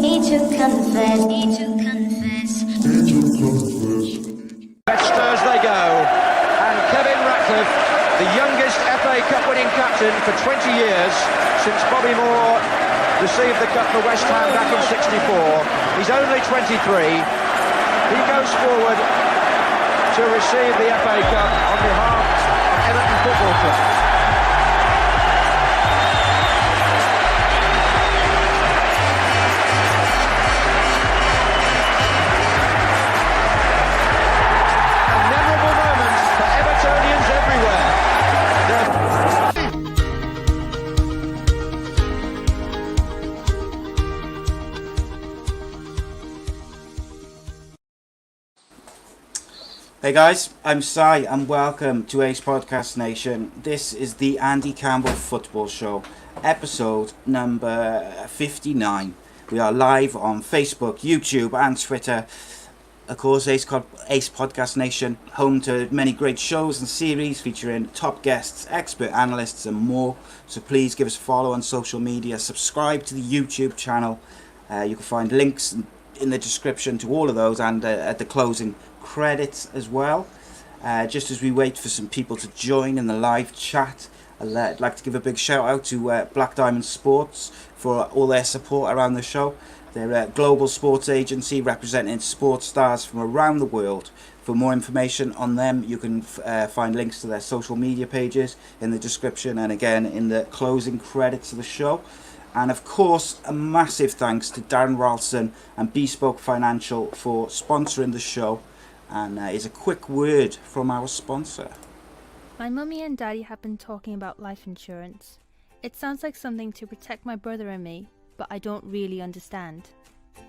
Need to confess. Spurs they go, and Kevin Ratcliffe, the youngest FA Cup winning captain for 20 years since Bobby Moore received the cup for West Ham back in '64. He's only 23. He goes forward to receive the FA Cup on behalf of Everton Football Club. Hey guys, I'm Si and welcome to A.C.E Podcast Nation. This is the Andy Campbell Football Show, episode number 59. We are live on Facebook, YouTube and Twitter. Of course, A.C.E Podcast Nation, home to many great shows and series featuring top guests, expert analysts and more. So please give us a follow on social media, subscribe to the YouTube channel. You can find links in the description to all of those and at the closing credits as well. Just as we wait for some people to join in the live chat, I'd like to give a big shout out to Black Diamond Sports for all their support around the show. They're a global sports agency representing sports stars from around the world. For more information on them, you can find links to their social media pages in the description and again in the closing credits of the show. And of course, a massive thanks to Darren Ralston and Bespoke Financial for sponsoring the show. And here's a quick word from our sponsor. My mummy and daddy have been talking about life insurance. It sounds like something to protect my brother and me, but I don't really understand.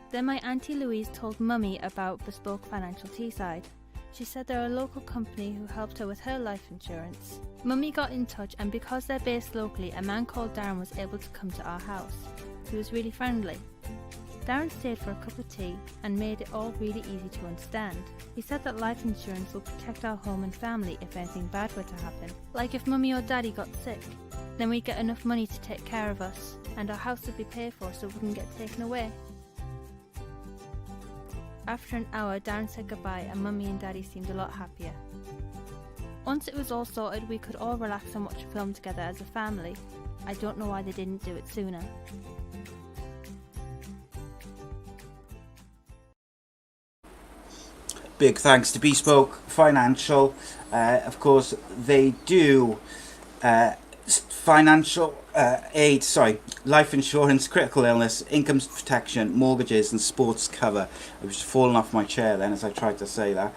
Then my auntie Louise told mummy about Bespoke Financial Teesside. She said they're a local company who helped her with her life insurance. Mummy got in touch, and because they're based locally, a man called Darren was able to come to our house. He was really friendly. Darren stayed for a cup of tea and made it all really easy to understand. He said that life insurance will protect our home and family if anything bad were to happen. Like if mummy or daddy got sick, then we'd get enough money to take care of us, and our house would be paid for so it wouldn't get taken away. After an hour, Darren said goodbye and mummy and daddy seemed a lot happier. Once it was all sorted, we could all relax and watch a film together as a family. I don't know why they didn't do it sooner. Big thanks to Bespoke Financial. Of course, they do life insurance, critical illness, income protection, mortgages and sports cover. I was falling off my chair then as I tried to say that.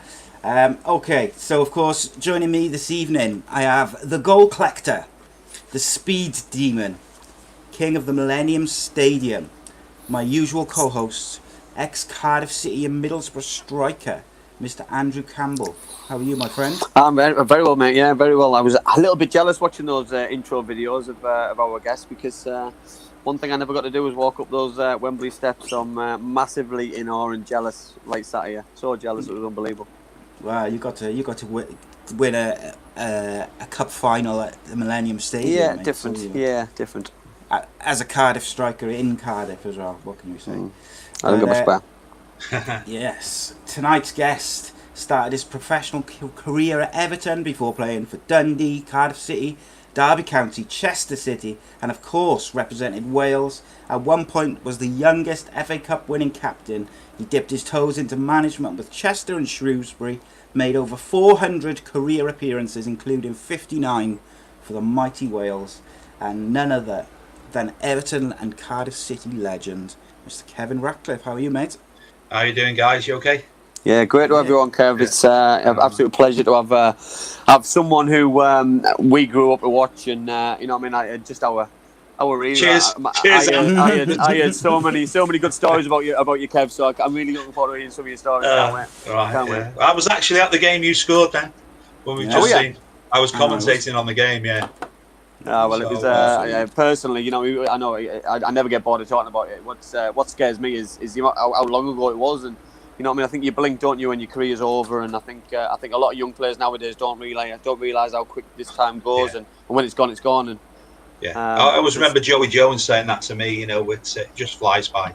Okay, so of course, joining me this evening, I have the goal collector, the speed demon, king of the Millennium Stadium, my usual co-host, ex-Cardiff City and Middlesbrough striker, Mr. Andrew Campbell. How are you, my friend? I'm very well, mate. Yeah, very well. I was a little bit jealous watching those intro videos of our guests because one thing I never got to do was walk up those Wembley steps. So I'm massively in awe and jealous like sat here. So jealous, it was unbelievable. Wow, you got to win a cup final at the Millennium Stadium. Yeah, mate. different. So, yeah, different. As a Cardiff striker in Cardiff as well, what can you say? I don't get much better. Yes, tonight's guest started his professional career at Everton before playing for Dundee, Cardiff City, Derby County, Chester City and of course represented Wales. At one point was the youngest FA Cup winning captain. He dipped his toes into management with Chester and Shrewsbury, made over 400 career appearances including 59 for the mighty Wales, and none other than Everton and Cardiff City legend, Mr. Kevin Ratcliffe. How are you, mate? How are you doing, guys? You okay? Yeah, great to have you on, Kev. It's an absolute pleasure to have someone who we grew up to watch, and you know, what I mean, just our era. Cheers. I heard so many good stories about you, Kev. So I'm really looking forward to hearing some of your stories. Can't wait. I was actually at the game you scored then, when we've just seen. I was commentating on the game. Yeah. Well, it was personally, you know, I know I never get bored of talking about it. What scares me is how long ago it was, and you know what I mean. I think you blink, don't you, when your career's over, and I think a lot of young players nowadays don't realise how quick this time goes, and when it's gone, it's gone. And I always remember Joey Jones saying that to me. You know, it just flies by.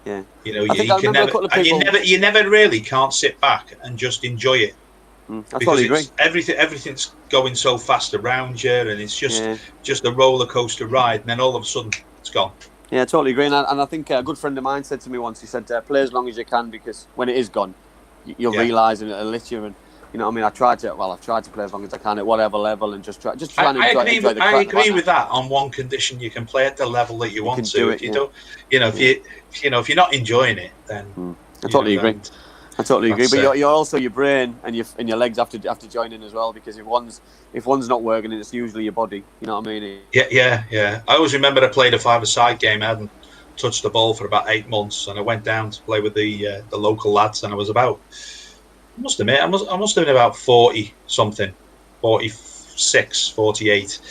Yeah. You know, I think I remember a couple of people. You never really can't sit back and just enjoy it. I totally agree. Everything's going so fast around you, and it's just a roller coaster ride, and then all of a sudden it's gone. Yeah, I totally agree. And I think a good friend of mine said to me once, he said, play as long as you can, because when it is gone, you'll realise and it'll lit you. And you know what I mean? I've tried to play as long as I can at whatever level, and just try and enjoy the crack. I agree with that on one condition: you can play at the level that you want to. If you don't, if you're not enjoying it, then I totally agree. I totally agree, but you're also your brain and your legs have to join in as well, because if one's not working, it's usually your body. You know what I mean? Yeah. I always remember I played a 5-a-side game. I hadn't touched the ball for about 8 months, and I went down to play with the local lads, and I was about, I must admit, I must have been about 40 something, 46, 48,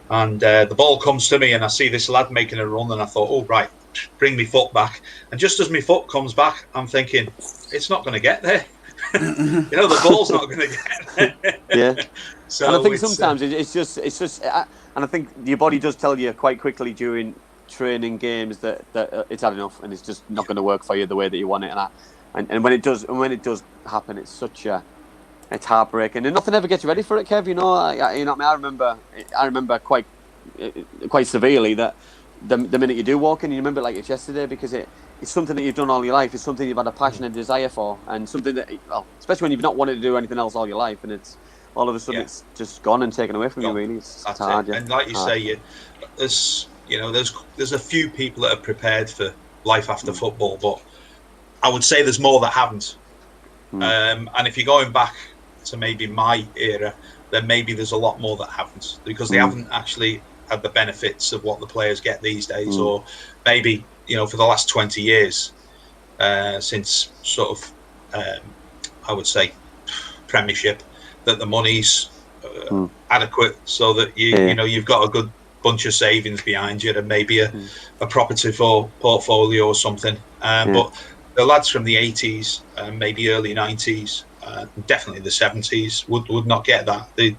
and the ball comes to me, and I see this lad making a run, and I thought, oh right, bring my foot back, and just as my foot comes back, I'm thinking, it's not going to get there. The ball's not going to get there. Yeah. So and I think sometimes it's just, and I think your body does tell you quite quickly during training games that it's had enough, and it's just not going to work for you the way that you want it. And when it does happen, it's heartbreaking, and nothing ever gets ready for it, Kev. I remember quite severely that the minute you do walk in, you remember it like it's yesterday, because it's something that you've done all your life. It's something you've had a passion and desire for, and something that, especially when you've not wanted to do anything else all your life, and it's all of a sudden it's just gone and taken away from you. Really, it's hard. And like you say, there's a few people that are prepared for life after football, but I would say there's more that haven't. And if you're going back to maybe my era, then maybe there's a lot more that haven't, because they haven't actually had the benefits of what the players get these days, or maybe for the last 20 years since sort of I would say Premiership, that the money's adequate, so that you've got a good bunch of savings behind you, and maybe a property for portfolio or something. But the lads from the 80s, maybe early 90s, definitely the 70s would not get that. They'd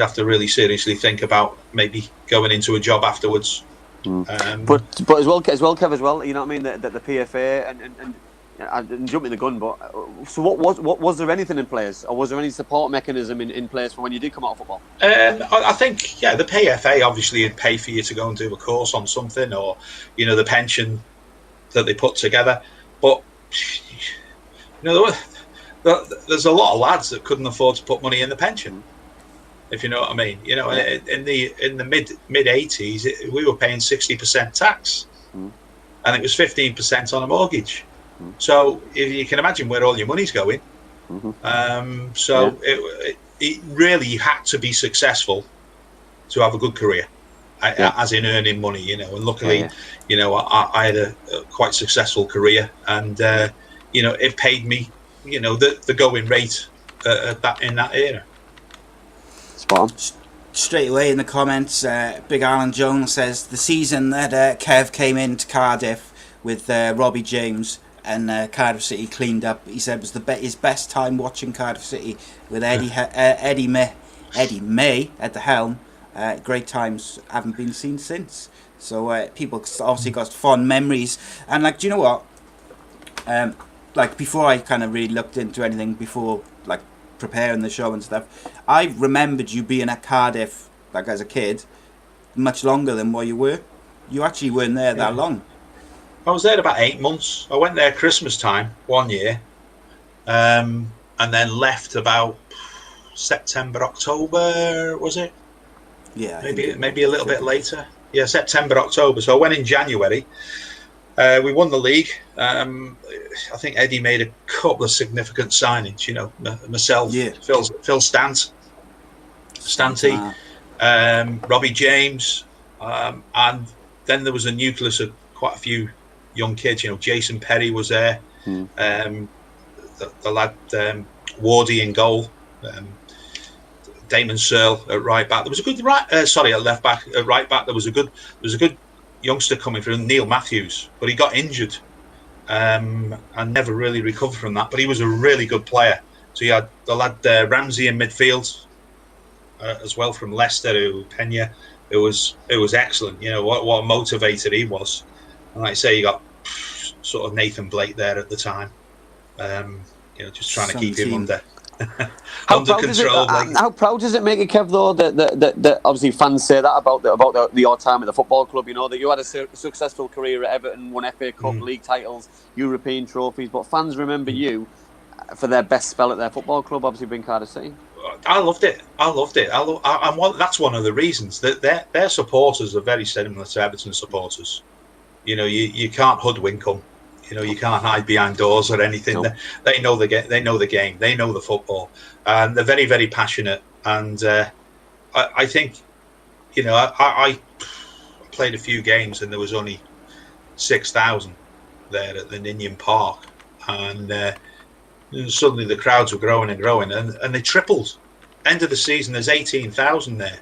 have to really seriously think about maybe going into a job afterwards. But as well, Kev, as well. You know what I mean? That the PFA and I'm jumping the gun, but so what was there anything in place, or was there any support mechanism in place for when you did come out of football? I think the PFA obviously would pay for you to go and do a course on something, or the pension that they put together. But there's a lot of lads that couldn't afford to put money in the pension, if you know what I mean. In the mid 80s, we were paying 60% tax, and it was 15% on a mortgage. So if you can imagine where all your money's going. It really, you had to be successful to have a good career, as in earning money, and luckily, I had a quite successful career, and it paid me, the going rate in that era. Spot on. Straight away in the comments, Big Alan Jones says the season that Kev came into Cardiff with Robbie James and Cardiff City cleaned up, he said was his best time watching Cardiff City with Eddie May at the helm. Great times, haven't been seen since. So people obviously got fond memories. And do you know what? Before I kind of really looked into anything, before preparing the show and stuff, I remembered you being at Cardiff as a kid much longer than what you were. You actually weren't there that long. I was there about 8 months. I went there Christmas time one year, and then left about September, October, was it? Yeah, maybe a little bit later. Yeah, September, October. So I went in January. We won the league. I think Eddie made a couple of significant signings. Myself, Phil Stanty, Robbie James, and then there was a nucleus of quite a few young kids. Jason Perry was there. The lad Wardy in goal. Damon Searle at right back. There was a good at left back. At right back, there was a good youngster coming through, Neil Matthews, but he got injured and never really recovered from that. But he was a really good player. So you had the lad Ramsey in midfield as well from Leicester, It was excellent. What a motivator he was. And like I say, you got sort of Nathan Blake there at the time. Just trying to keep him under control. How proud does it make you, Kev, though, that obviously fans say that about your time at the football club, that you had a successful career at Everton, won FA Cup, league titles, European trophies, but fans remember you for their best spell at their football club, obviously being Cardiff City? I loved it. That's one of the reasons that their supporters are very similar to Everton supporters. You can't hoodwink them. You can't hide behind doors or anything. Nope. They know the game. They know the game. They know the football, and they're very, very passionate. And I think, I played a few games, and there was only 6,000 there at the Ninian Park, and suddenly the crowds were growing and growing, and they tripled. End of the season, there's 18,000 there,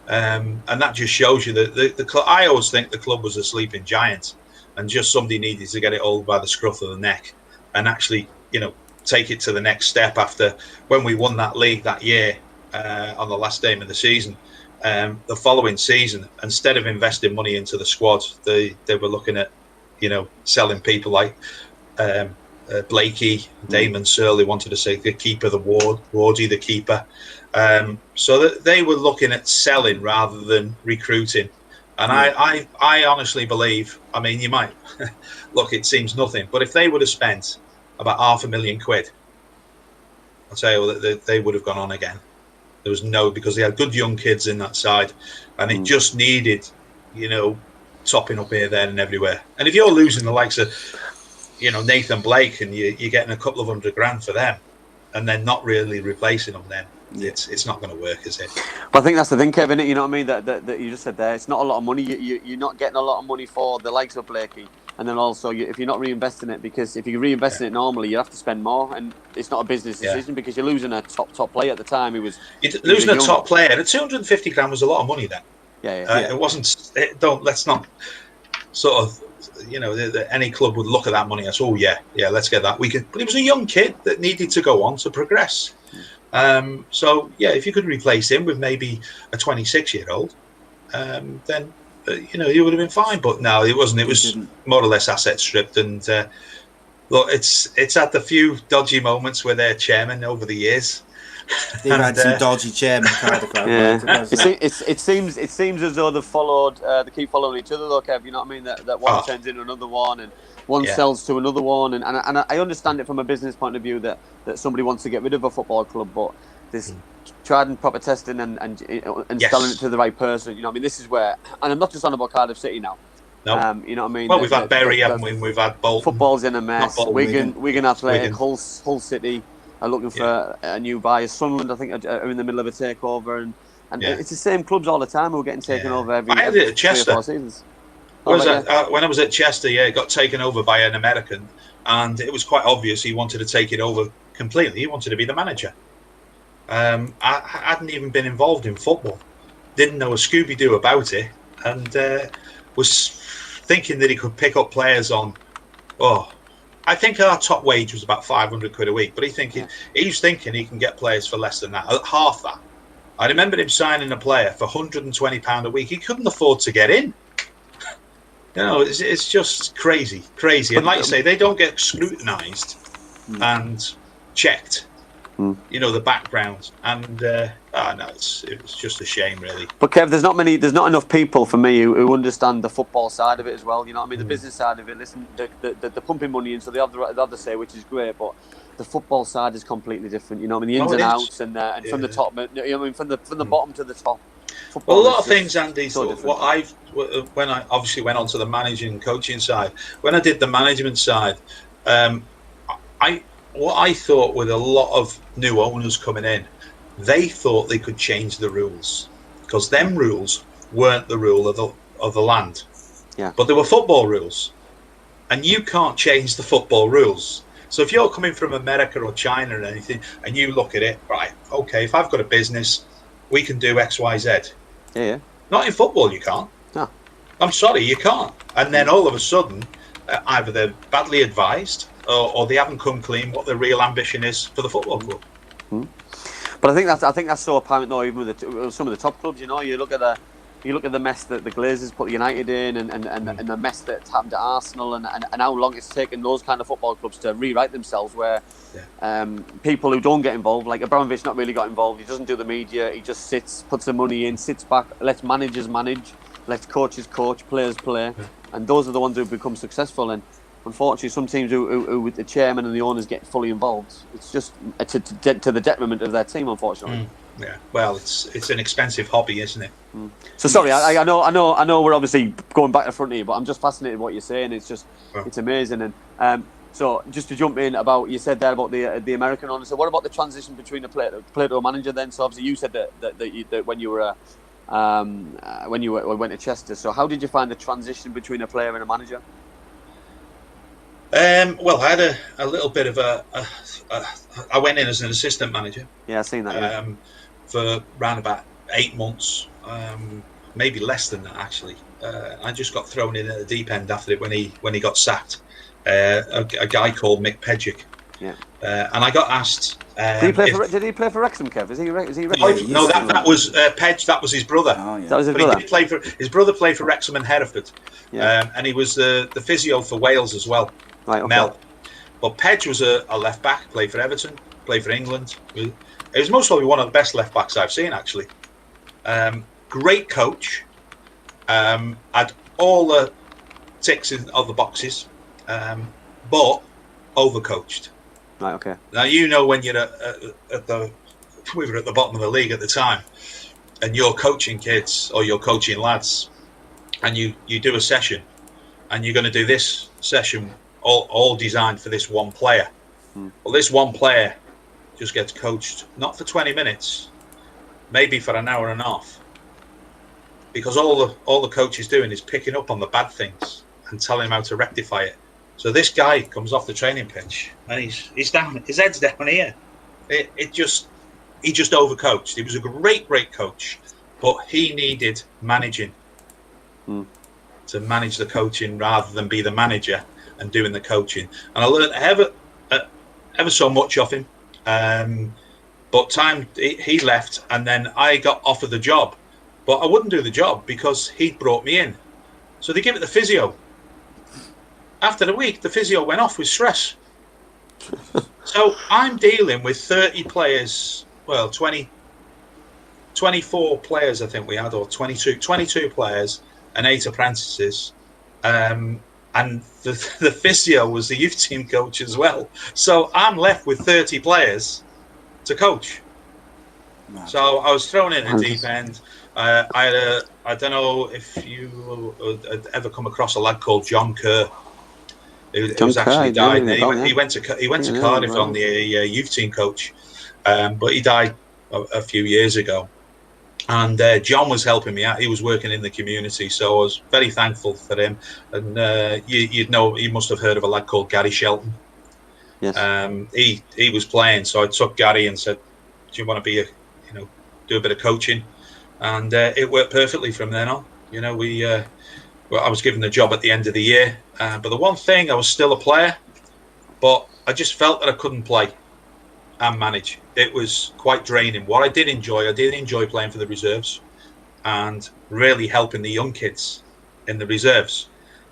and that just shows you that the club. I always think the club was a sleeping giant. And just somebody needed to get it all by the scruff of the neck and actually, take it to the next step after when we won that league that year on the last game of the season. The following season, instead of investing money into the squad, they were looking at, selling people like Blakey, Damon Searle. They wanted to say the keeper, Wardy, the keeper. So that they were looking at selling rather than recruiting. And I honestly believe, you might look, it seems nothing, but if they would have spent about £500,000, I'll tell you that they would have gone on again. There was because they had good young kids in that side, and it just needed, topping up here, there, and everywhere. And if you're losing the likes of, Nathan Blake, and you're getting a couple of $100,000 for them, and then not really replacing them, then it's not going to work, is it? Well, I think that's the thing, Kevin. You know what I mean? That you just said there. It's not a lot of money. You're not getting a lot of money for the likes of Blakey, and then also if you're not reinvesting it, because if you're reinvesting it normally, you have to spend more, and it's not a business decision because you're losing a top player at the time. You're losing a top player. At £250,000 was a lot of money then. Yeah. It wasn't. Let's not sort of. Any club would look at that money and say, "Oh yeah, let's get that." But he was a young kid that needed to go on to progress. If you could replace him with maybe a 26-year-old, then he would have been fine. But no, it wasn't. It was more or less asset stripped. And look, it's had the few dodgy moments with their chairman over the years. They've had some dodgy chairman. It seems as though they keep following each other, though, Kev. You know what I mean? That one turns into another one, and one sells to another one, and I understand it from a business point of view that somebody wants to get rid of a football club, but this tried and proper testing and selling it to the right person. You know what I mean? This is where, and I'm not just on about Cardiff City now. No. You know what I mean? Well, we've had Bury, haven't we? We've had Bolton. Football's in a mess. Wigan Athletic, Hull City are looking for a new buyer. Sunderland, I think, are in the middle of a takeover, and it's the same clubs all the time who are getting taken over every 3 or 4 seasons. When I was at Chester, it got taken over by an American, and it was quite obvious he wanted to take it over completely. He wanted to be the manager. I hadn't even been involved in football, didn't know a Scooby-Doo about it, and was thinking that he could pick up players on. I think our top wage was about £500 a week, but he's thinking he can get players for less than that, half that. I remember him signing a player for £120 a week. He couldn't afford to get in. It's just crazy. And like you say, they don't get scrutinised and checked. The background, and it's just a shame, really. But Kev, there's not enough people for me who understand the football side of it as well. You know what I mean? The business side of it. Listen, the pumping money into the other say, which is great, but the football side is completely different. You know what I mean? The ins and outs, and from the top, from the bottom to the top. Well, a lot of things, Andy. So when I obviously went on to the managing and coaching side, when I did the management side, what I thought with a lot of new owners coming in, they thought they could change the rules because them rules weren't the rule of the land. Yeah. But they were football rules, and you can't change the football rules. So if you're coming from America or China or anything, and you look at it, right? Okay, if I've got a business, we can do X, Y, Z. Yeah. Not in football, you can't. No. I'm sorry, you can't. And then all of a sudden, either they're badly advised or they haven't come clean what their real ambition is for the football club. But I think that's so apparent though, even with some of the top clubs. You look at you look at the mess that the Glazers put United in, and the mess that's happened to Arsenal, and how long it's taken those kind of football clubs to rewrite themselves, where people who don't get involved, like Abramovich not really got involved, he doesn't do the media, he just sits, puts the money in, sits back, lets managers manage, lets coaches coach, players play, and those are the ones who become successful. And unfortunately, some teams who with the chairman and the owners get fully involved, it's just to the detriment of their team, unfortunately. Yeah, well, it's an expensive hobby, isn't it? So sorry, I know we're obviously going back to front here, but I'm just fascinated with what you're saying. It's just it's amazing. And so just to jump in about, you said there about the American owner. So what about the transition between a player to a manager then? So obviously you said that when you were when you went to Chester. So how did you find the transition between a player and a manager? Well, I had a little bit of I went in as an assistant manager. Yeah, I've seen that. Yeah. For around about 8 months, maybe less than that actually. I just got thrown in at the deep end after it when he got sacked. A guy called Mick Pedgick. Yeah. And I got asked. Did he play for Wrexham, Kev? Is he? No, that was Pedge. That was his brother. Oh, yeah. That was his brother. He did play his brother played for Wrexham and Hereford. Yeah. And he was the physio for Wales as well. Right, okay. Mel. But Pedge was a left back, played for Everton, played for England. He was most probably one of the best left backs I've seen, actually. Great coach. Had all the ticks of the boxes, but overcoached. Right, okay. Now, when you're we were at the bottom of the league at the time, and you're coaching kids or you're coaching lads, and you do a session, and you're going to do this session all designed for this one player. Well, this one player just gets coached not for 20 minutes, maybe for an hour and a half, because all the coach is doing is picking up on the bad things and telling him how to rectify it. So this guy comes off the training pitch and he's down, his head's down here. He just overcoached. He was a great coach, but he needed managing to manage the coaching rather than be the manager and doing the coaching. And I learned ever so much of him. But he left, and then I got offered the job, but I wouldn't do the job because he'd brought me in. So they give it the physio. After the week, the physio went off with stress. So I'm dealing with 30 players, well, 24 players I think we had, or 22 players and 8 apprentices. And the physio was the youth team coach as well. So I'm left with 30 players to coach. No. So I was thrown in at the deep end. I don't know if you had ever come across a lad called John Kerr. He was actually died. He went to Cardiff on the youth team coach, but he died a few years ago. And John was helping me out. He was working in the community, so I was very thankful for him. And you must have heard of a lad called Gary Shelton. Yes. He was playing, so I took Gary and said, "Do you want to do a bit of coaching?" And it worked perfectly from then on. I was given the job at the end of the year, but the one thing, I was still a player, but I just felt that I couldn't play and manage. It was quite draining. What I did enjoy playing for the reserves and really helping the young kids in the reserves.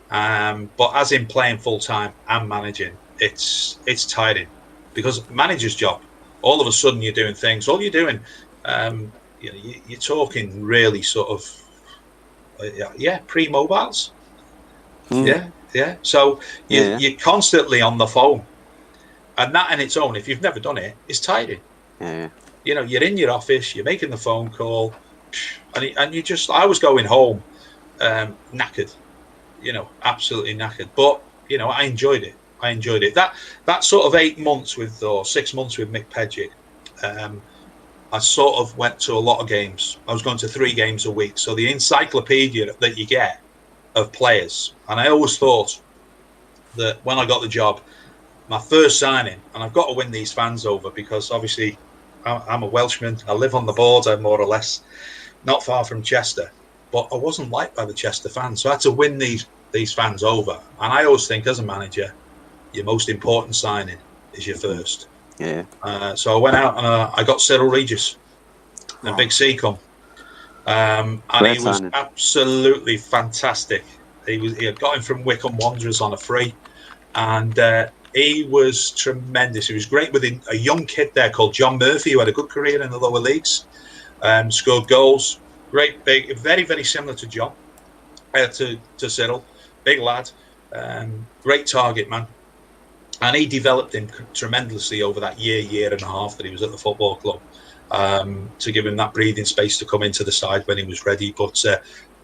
But as in playing full time and managing, it's tiring, because manager's job, all of a sudden you're doing things. All you're doing, you're talking really sort of, pre-mobiles. Yeah. So you're constantly on the phone, and that in its own, if you've never done it, is tiring. Yeah. You're in your office, you're making the phone call, and I was going home knackered, absolutely knackered. But I enjoyed it. That sort of 6 months with Mick Pedgick, I sort of went to a lot of games. I was going to 3 games a week. So the encyclopedia that you get of players. And I always thought that when I got the job, my first signing, and I've got to win these fans over, because obviously I'm a Welshman. I live on the border, more or less, not far from Chester. But I wasn't liked by the Chester fans. So I had to win these fans over. And I always think, as a manager, your most important signing is your first. Yeah. So I went out and I got Cyril Regis and Big C come. and Great he was signing. absolutely fantastic. He had got him from Wycombe Wanderers on a free, and he was tremendous. He was great with a young kid there called John Murphy, who had a good career in the lower leagues, scored goals. Great, big, very, very similar to John, to Cyril. Big lad, great target man. And he developed him tremendously over that year and a half that he was at the football club, to give him that breathing space to come into the side when he was ready. But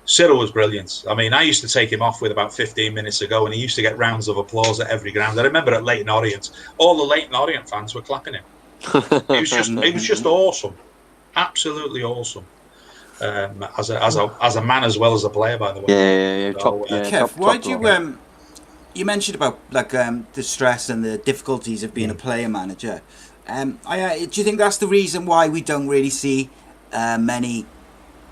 Cyril was brilliant. I mean, I used to take him off with about 15 minutes ago, and he used to get rounds of applause at every ground. I remember at Leyton Orient, all the Leyton Orient fans were clapping him. It was just awesome, absolutely awesome. As a man as well as a player, by the way. Yeah. Kev, why do you you mentioned about the stress and the difficulties of being a player manager. Do you think that's the reason why we don't really see many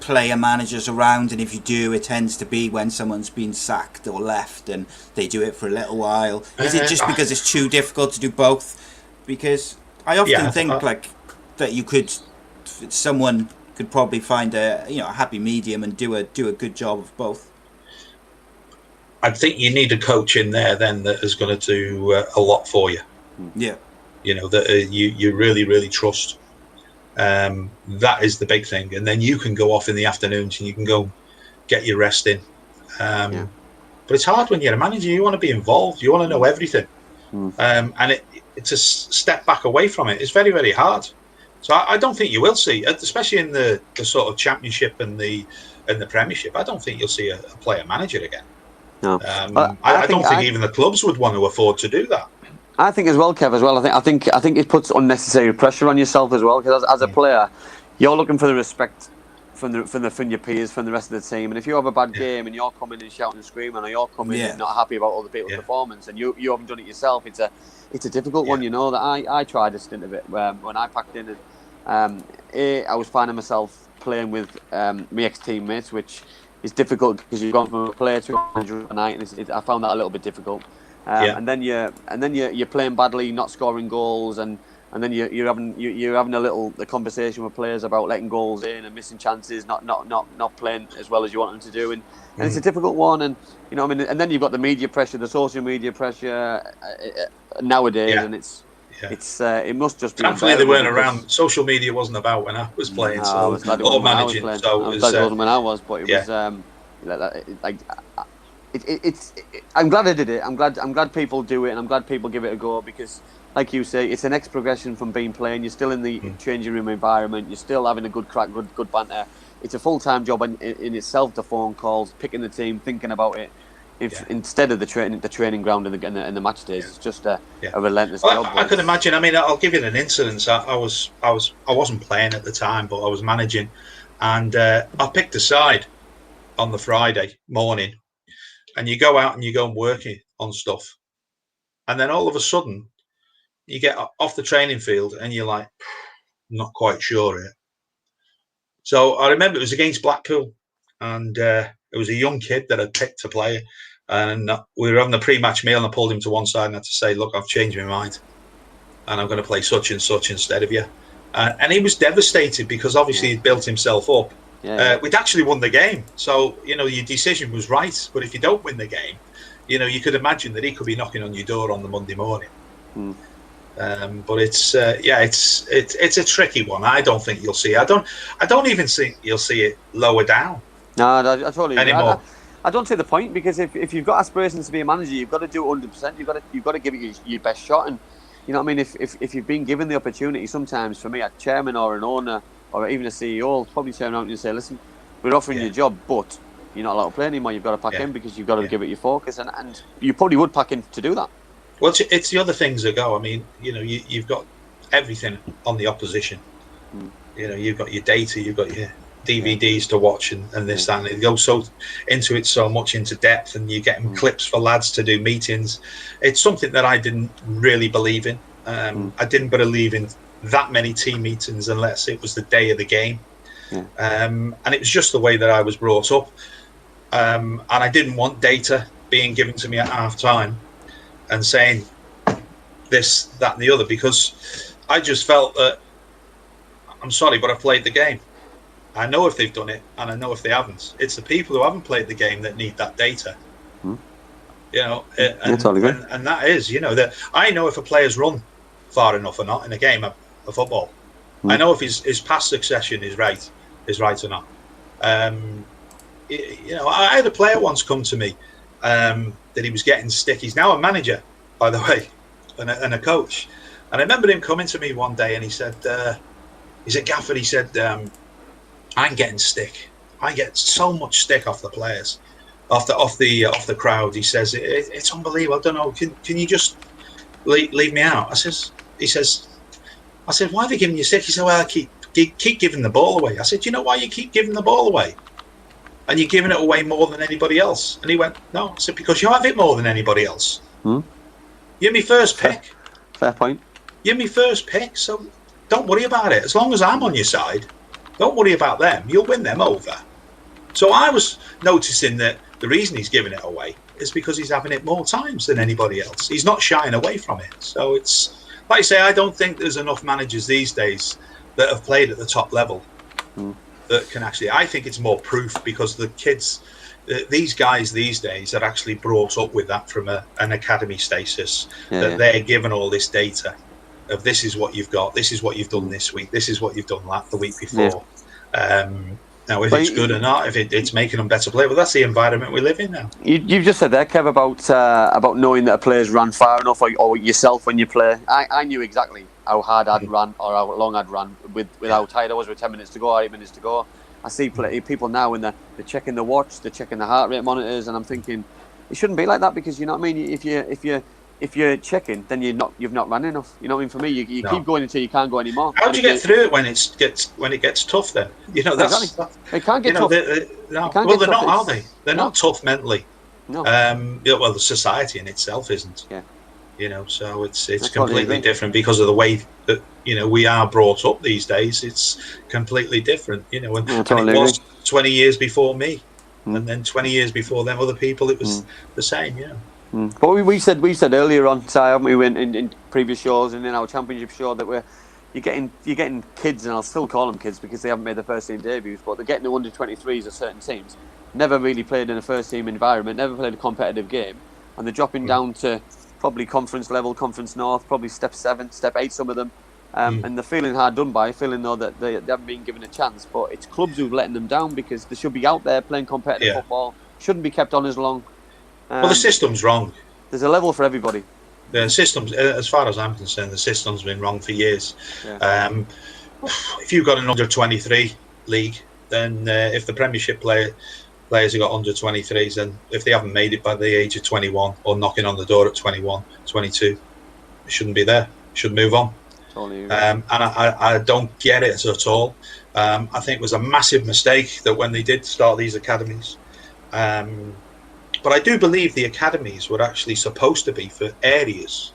player managers around? And if you do, it tends to be when someone's been sacked or left, and they do it for a little while. Is it just because it's too difficult to do both? Because I often think that someone could probably find a happy medium and do a good job of both. I think you need a coach in there then that is going to do a lot for you. Yeah. That you really, really trust. That is the big thing. And then you can go off in the afternoons and you can go get your rest in. But it's hard when you're a manager. You want to be involved. You want to know everything. And it's a step back away from it. It's very, very hard. So I don't think you will see, especially in the sort of Championship and the Premiership, I don't think you'll see a player manager again. No, I don't think even the clubs would want to afford to do that. I think as well, Kev, as well. I think it puts unnecessary pressure on yourself as well, because as a player, you're looking for the respect from your peers, from the rest of the team. And if you have a bad game and you're coming and shouting and screaming, or you're coming and not happy about other people's performance, and you haven't done it yourself, it's a difficult one. That I tried a stint of it when I packed in, and I was finding myself playing with my ex-teammates, which is difficult because you've gone from a player to a manager overnight, and I found that a little bit difficult. And then you're playing badly, not scoring goals, and then you're having a conversation with players about letting goals in and missing chances, not playing as well as you want them to do, and it's a difficult one. And and then you've got the media pressure, the social media pressure nowadays, and it must just be. Thankfully, they weren't around. Social media wasn't about when I was playing, or managing. So it wasn't when I was, but it was I'm glad I did it. I'm glad people do it, and I'm glad people give it a go, because, like you say, it's the next progression from being playing. You're still in the changing room environment. You're still having a good crack, good banter. It's a full-time job in itself. The phone calls, picking the team, thinking about it. Instead of the training ground and the match days, it's just a relentless job. I can imagine. I mean, I'll give you an incident. I wasn't playing at the time, but I was managing, and I picked a side on the Friday morning. And you go out and you go and work on stuff. And then all of a sudden, you get off the training field and you're like, not quite sure yet. So I remember it was against Blackpool. And it was a young kid that I'd picked to play. And we were having a pre-match meal, and I pulled him to one side and had to say, look, I've changed my mind. And I'm going to play such and such instead of you. And he was devastated because obviously he'd built himself up. We'd actually won the game, so your decision was right. But if you don't win the game, you could imagine that he could be knocking on your door on the Monday morning. But it's a tricky one. I don't think you'll see. I don't even think you'll see it lower down. No, I totally anymore. I don't see the point, because if you've got aspirations to be a manager, you've got to do it 100%. You've got to give it your best shot. And you know what I mean. If you've been given the opportunity, sometimes for me, a chairman or an owner, or even a CEO will probably turn around and say, listen, we're offering you a job, but you're not allowed to play anymore. You've got to pack in, because you've got to give it your focus. And you probably would pack in to do that. Well, it's the other things that go. I mean, you've got everything on the opposition. You've got your data, you've got your DVDs to watch and this, that, and it goes so much into depth, and you're getting clips for lads to do meetings. It's something that I didn't really believe in. I didn't believe in that many team meetings unless it was the day of the game. And it was just the way that I was brought up. And I didn't want data being given to me at half time and saying this, that, and the other, because I just felt that, I'm sorry, but I played the game. I know if they've done it, and I know if they haven't. It's the people who haven't played the game that need that data. You know, and that is, you know, that I know if a player's run far enough or not in a game of football. I know if his pass succession is right or not. You know, I had a player once come to me that he was getting stick. He's now a manager, by the way, and a coach. And I remember him coming to me one day, and he said, Gaffer, he said, I'm getting stick. I get so much stick off the players, off the crowd. He says, it's unbelievable. I don't know. Can you just leave me out? I said, why are they giving you stick? He said, well, I keep giving the ball away. I said, do you know why you keep giving the ball away? And you're giving it away more than anybody else. And he went, no. I said, because you have it more than anybody else. You're my first pick. Fair point. You're my first pick, so don't worry about it. As long as I'm on your side, don't worry about them. You'll win them over. So I was noticing that the reason he's giving it away is because he's having it more times than anybody else. He's not shying away from it. So it's, like I say, I don't think there's enough managers these days that have played at the top level that can actually, I think it's more proof because the kids, these guys these days are actually brought up with that from an academy status, that they're given all this data of this is what you've got, this is what you've done this week, this is what you've done the week before. Now, if it's good or not, if it's making them better play, well, that's the environment we live in now. You've just said there, Kev, about knowing that a player's ran far enough, or yourself when you play. I knew exactly how hard I'd run or how long I'd run with how tired I was with 10 minutes to go or 8 minutes to go. I see people now when they're checking the watch, they're checking the heart rate monitors, and I'm thinking it shouldn't be like that because you know what I mean. If you're checking, then you've not run enough. You know what I mean? For me, you keep going until you can't go anymore. How do you get through it when it gets tough? Then you know that's it can't get tough. Well, they're not, are they? They're not tough mentally. No. Well, the society in itself isn't. Yeah. You know, so it's completely different because of the way that we are brought up these days. It's completely different. You know, and it was 20 years before me, and then 20 years before them other people. It was the same. You know. But we said earlier on, haven't we, in previous shows and in our championship show that you're getting kids, and I'll still call them kids because they haven't made their first team debuts, but they're getting the under 23s of certain teams, never really played in a first team environment, never played a competitive game, and they're dropping down to probably conference level, conference north, probably step 7, step 8, some of them, and they're feeling hard done by, feeling though that they haven't been given a chance. But it's clubs who've letting them down because they should be out there playing competitive football, shouldn't be kept on as long. Well, the system's wrong. There's a level for everybody. The system's, as far as I'm concerned, the system's been wrong for years. If you've got an under 23 league, then if the Premiership players have got under 23s, and if they haven't made it by the age of 21 or knocking on the door at 21, 22, they shouldn't be there. They should move on. Totally. And I don't get it at all. I think it was a massive mistake that when they did start these academies. But I do believe the academies were actually supposed to be for areas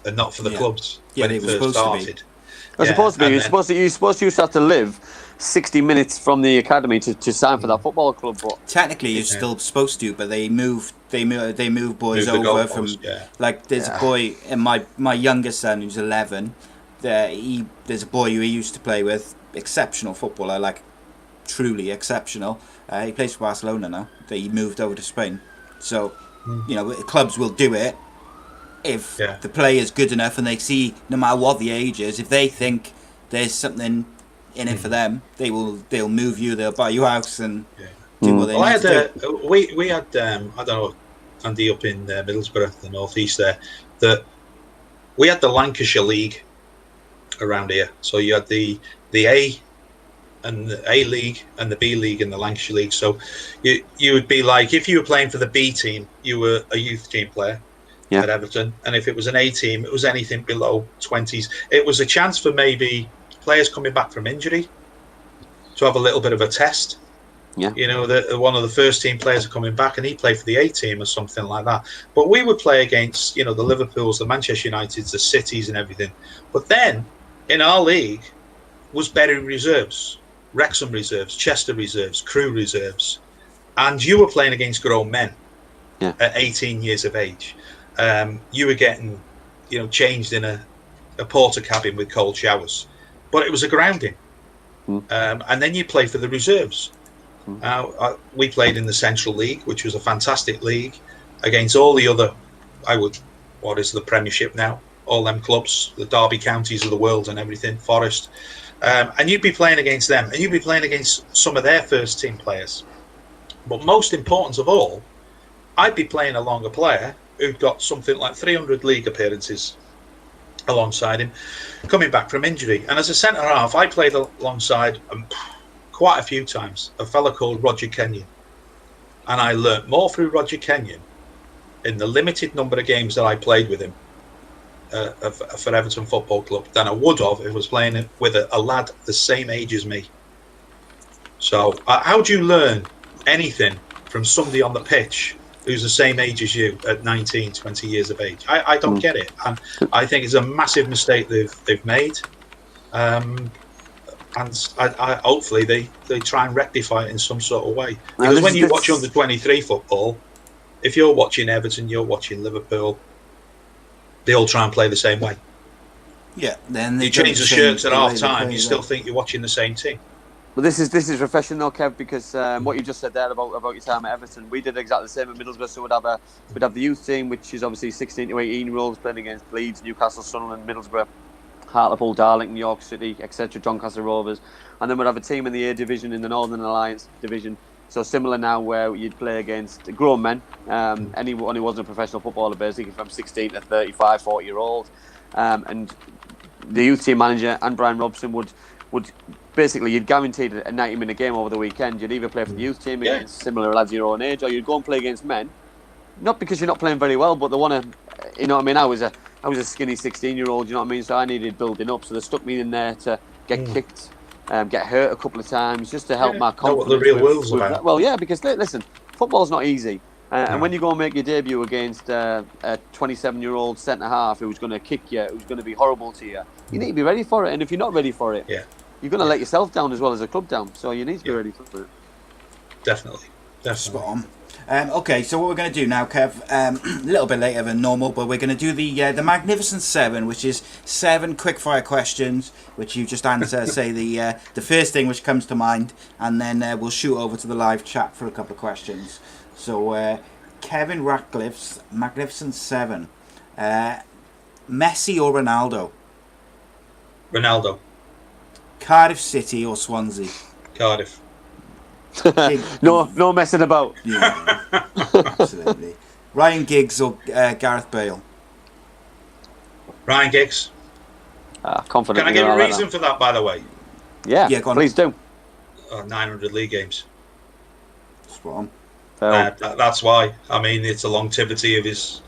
and not for the clubs when it first started. They're supposed to be. You're supposed to have to live 60 minutes from the academy to sign for that football club. But technically, you're still supposed to, but they move boys over from. Like there's a boy, and my youngest son who's 11. There's a boy who he used to play with, exceptional footballer, like truly exceptional. He plays for Barcelona now. He moved over to Spain. So, clubs will do it if the player is good enough and they see, no matter what the age is, if they think there's something in it for them, they'll move you, they'll buy you a house and do what they need to do. We had, I don't know, Andy up in Middlesbrough, the northeast there, that we had the Lancashire League around here. So you had the A and the A League and the B League and the Lancashire League. So you would be like, if you were playing for the B team, you were a youth team player at Everton, and if it was an A team, it was anything below 20s. It was a chance for maybe players coming back from injury to have a little bit of a test. One of the first team players are coming back and he played for the A team or something like that. But we would play against the Liverpools, the Manchester Uniteds, the Cities and everything. But then in our league was Bury reserves, Wrexham reserves, Chester reserves, Crewe reserves, and you were playing against grown men at 18 years of age. You were getting, changed in a porter cabin with cold showers, but it was a grounding. and then you play for the reserves. Now, we played in the Central League, which was a fantastic league, against all the other, what is the Premiership now? All them clubs, the Derby counties of the world and everything, Forest. And you'd be playing against them, and you'd be playing against some of their first team players. But most important of all, I'd be playing along a player who'd got something like 300 league appearances alongside him, coming back from injury. And as a centre-half, I played alongside quite a few times a fella called Roger Kenyon. And I learnt more through Roger Kenyon in the limited number of games that I played with him for Everton Football Club than I would have if I was playing with a lad the same age as me. So how do you learn anything from somebody on the pitch who's the same age as you at 19, 20 years of age? I don't get it. And I think it's a massive mistake they've made. And hopefully they try and rectify it in some sort of way. Because when you watch under 23 football, if you're watching Everton, you're watching Liverpool, they all try and play the same way. Yeah, then you change the shirts at half time, you still think you're watching the same team. Well, this is refreshing though, Kev, because what you just said there about your time at Everton, we did exactly the same at Middlesbrough. So we'd have the youth team, which is obviously 16 to 18-year-olds playing against Leeds, Newcastle, Sunderland, Middlesbrough, Hartlepool, Darlington, York City, etc., Doncaster Rovers, and then we'd have a team in the A division, in the Northern Alliance division. So similar now, where you'd play against grown men, anyone who wasn't a professional footballer, basically from 16 to 35, 40-year-old, and the youth team manager and Brian Robson would basically, you'd guaranteed a 90-minute game over the weekend. You'd either play for the youth team against similar lads your own age, or you'd go and play against men. Not because you're not playing very well, but they want to, you know what I mean? I was a skinny 16-year-old, you know what I mean? So I needed building up. So they stuck me in there to get kicked, get hurt a couple of times, just to help my confidence. Know what the real world's about. Well, yeah, because listen, football's not easy. And when you go and make your debut against a 27-year-old centre-half who's going to kick you, who's going to be horrible to you, you need to be ready for it. And if you're not ready for it, you're going to let yourself down as well as the club down. So you need to be ready for it. Definitely. Spot on. Okay, so what we're going to do now, Kev, a little bit later than normal, but we're going to do the Magnificent 7, which is 7 quick-fire questions, which you just answer, say the first thing which comes to mind, and then we'll shoot over to the live chat for a couple of questions. So, Kevin Ratcliffe's Magnificent 7. Messi or Ronaldo? Ronaldo. Cardiff City or Swansea? Cardiff. No messing about. Yeah, absolutely. Ryan Giggs or Gareth Bale? Ryan Giggs. Confident. Can I give a reason for that, by the way? Yeah, go on. Please do. 900 league games. Spot on. That's why. I mean, it's a longevity of his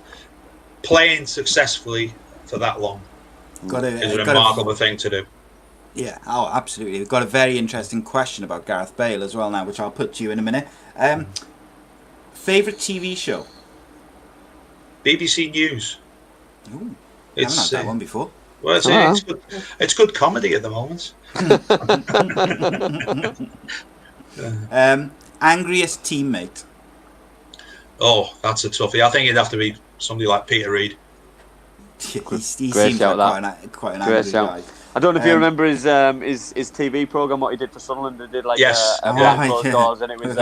playing successfully for that long. It's a remarkable thing to do. Yeah, absolutely. We've got a very interesting question about Gareth Bale as well now, which I'll put to you in a minute. Favourite TV show? BBC News. Ooh, I haven't had that one before. Well, it's good comedy at the moment. Angriest teammate? Oh, that's a toughie. I think it'd have to be somebody like Peter Reid. He seems like quite an angry guy. I don't know if you remember his TV program, what he did for Sunderland. They did behind closed doors, and it was.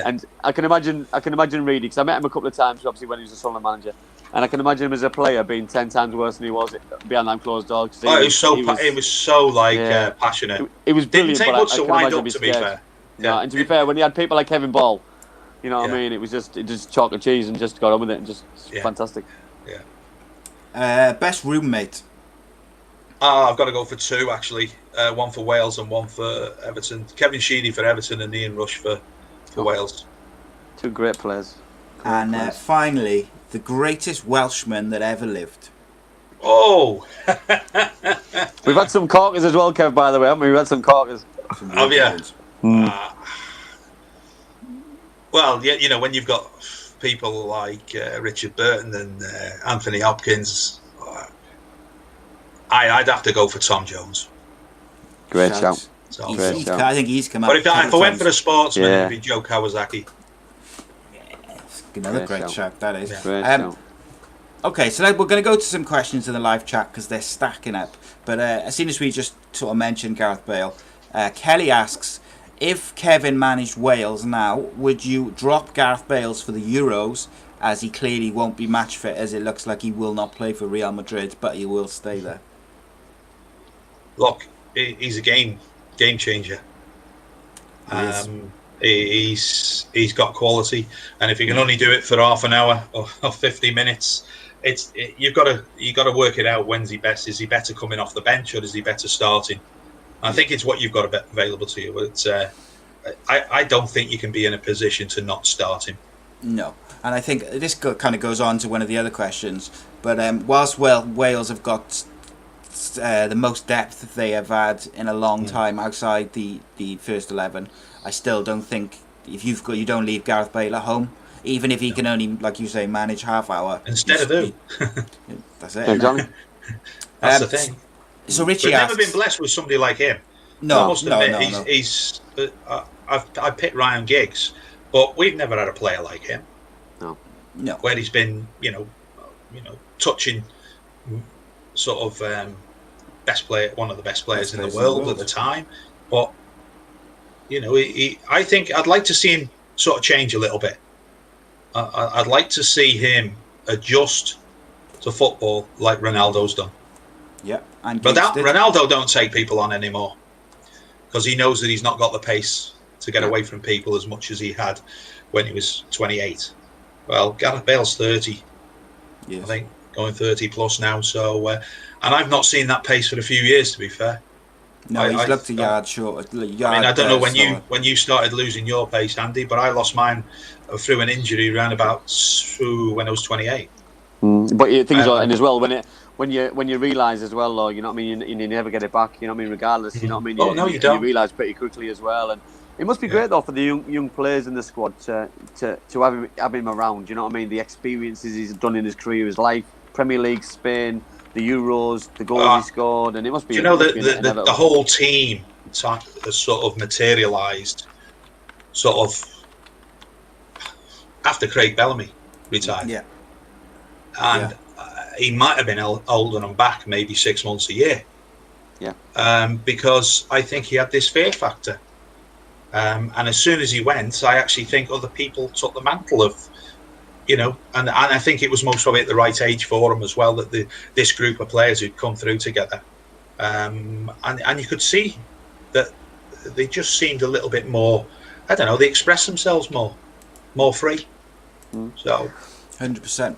And I can imagine Reid, because I met him a couple of times, obviously when he was a Sunderland manager, and I can imagine him as a player being 10 times worse than he was behind them closed doors. He was so passionate. It was brilliant. Didn't take much to wind up, to be fair. No, and to be fair, when you had people like Kevin Ball, you know what I mean, it was just chalk and cheese and just got on with it and just fantastic. Yeah. Best roommate? I've got to go for 2 actually. One for Wales and one for Everton. Kevin Sheedy for Everton and Ian Rush for Wales. 2 great players. Finally, the greatest Welshman that ever lived. Oh! We've had some corkers as well, Kev, by the way, haven't we? We've had some corkers. Have you? Well, you know, when you've got people like Richard Burton and Anthony Hopkins, I'd have to go for Tom Jones. Great shout. I think he's come out. But if I went for a sportsman, it'd be Joe Kawasaki. Another great shout, that is. Great shout. Okay, so we're going to go to some questions in the live chat because they're stacking up. But as soon as we just sort of mentioned Gareth Bale, Kelly asks, if Kevin managed Wales now, would you drop Gareth Bale for the Euros, as he clearly won't be match fit, as it looks like he will not play for Real Madrid, but he will stay there? Look, he's a game changer. He's got quality, and if he can only do it for half an hour or 50 minutes, you've got to work it out. When's he best? Is he better coming off the bench, or is he better starting? I think it's what you've got available to you. But I don't think you can be in a position to not start him. No, and I think this kind of goes on to one of the other questions. But whilst Wales have got the most depth they have had in a long time outside the first 11, I still don't think you don't leave Gareth Bale at home, even if he can only, like you say, manage half hour. Instead of who? That's it. Exactly. That's the thing. So Richie We've asks, never been blessed with somebody like him. No, I must admit, he's. I picked Ryan Giggs, but we've never had a player like him. No. Where he's been, touching sort of best player, one of the best players in the world at the time. But I think I'd like to see him sort of change a little bit. I'd like to see him adjust to football like Ronaldo's done. Yeah, but Ronaldo don't take people on anymore because he knows that he's not got the pace to get away from people as much as he had when he was 28. Well, Gareth Bale's 30, I think, going 30 plus now. So, and I've not seen that pace for a few years, to be fair. No, he's looked a yard short. I don't know when you started losing your pace, Andy, but I lost mine through an injury around about when I was 28. But things are, and as well when you realise as well, though, you know what I mean, you never get it back. You know what I mean, regardless. You know what I mean. You don't. You realise pretty quickly as well, and it must be great though for the young players in the squad to have him around. You know what I mean? The experiences he's done in his career, his life, Premier League, Spain, the Euros, the goals he scored, and it must be. The whole team has sort of materialised, sort of after Craig Bellamy retired. Yeah. And he might have been holding them back maybe 6 months a year. Yeah. Because I think he had this fear factor. And as soon as he went, I actually think other people took the mantle of, and I think it was most probably at the right age for him as well, that this group of players who'd come through together. And you could see that they just seemed a little bit more, I don't know, they expressed themselves more free. So 100%.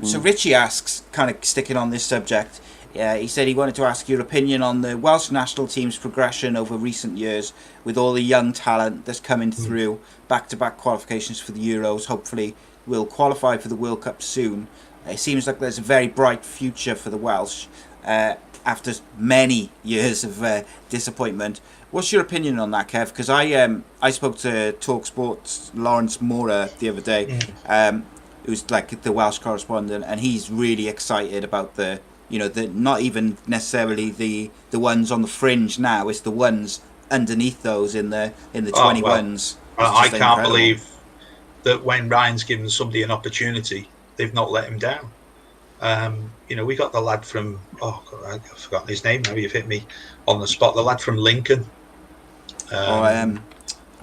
So Richie asks, kind of sticking on this subject, he said he wanted to ask your opinion on the Welsh national team's progression over recent years with all the young talent that's coming through, back-to-back qualifications for the Euros, hopefully will qualify for the World Cup soon. It seems like there's a very bright future for the Welsh after many years of disappointment. What's your opinion on that, Kev? Because I spoke to TalkSport's Lawrence Mora the other day, who's like the Welsh correspondent, and he's really excited about the not even necessarily the ones on the fringe now, it's the ones underneath those in the 21s. I can't believe that when Ryan's given somebody an opportunity, they've not let him down. We got the lad from I've forgotten his name now, you've hit me on the spot, the lad from Lincoln. I've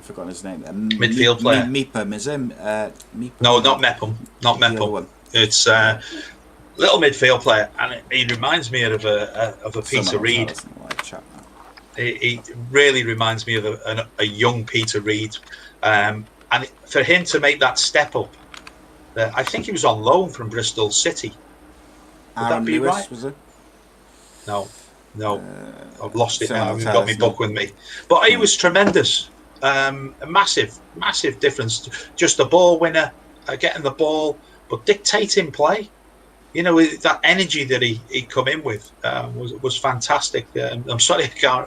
forgotten his name. Midfield player. Meepham, is him? No, not Mepham. It's little midfield player, and he reminds me of a Peter Reid. He really reminds me of a young Peter Reid, and for him to make that step up, I think he was on loan from Bristol City. Would Aaron that be Lewis, right? Was it? No, I've lost it now. I've got my book with me, but he was tremendous. A massive difference. Just a ball winner, getting the ball, but dictating play. That energy that he come in with was fantastic. I'm sorry I can't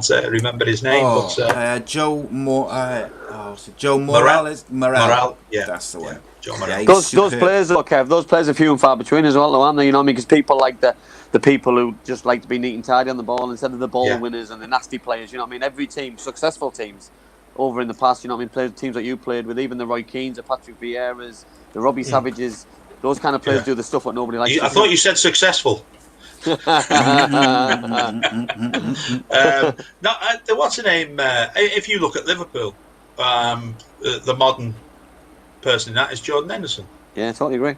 remember his name, but Joe Morales. Morale, yeah, that's the one. Yeah, Joe Morale. Yeah, those players, Kev, those players are few and far between as well, though, aren't they? You know what I mean? Because people like the people who just like to be neat and tidy on the ball instead of the ball winners and the nasty players. You know what I mean? Every team, successful teams over in the past, you know what I mean? Teams that you played with, even the Roy Keanes, the Patrick Vieira's, the Robbie Savages. Those kind of players do the stuff that nobody likes. I thought you said successful. What's the name? If you look at Liverpool, the modern person in that is Jordan Henderson. Yeah, I totally agree.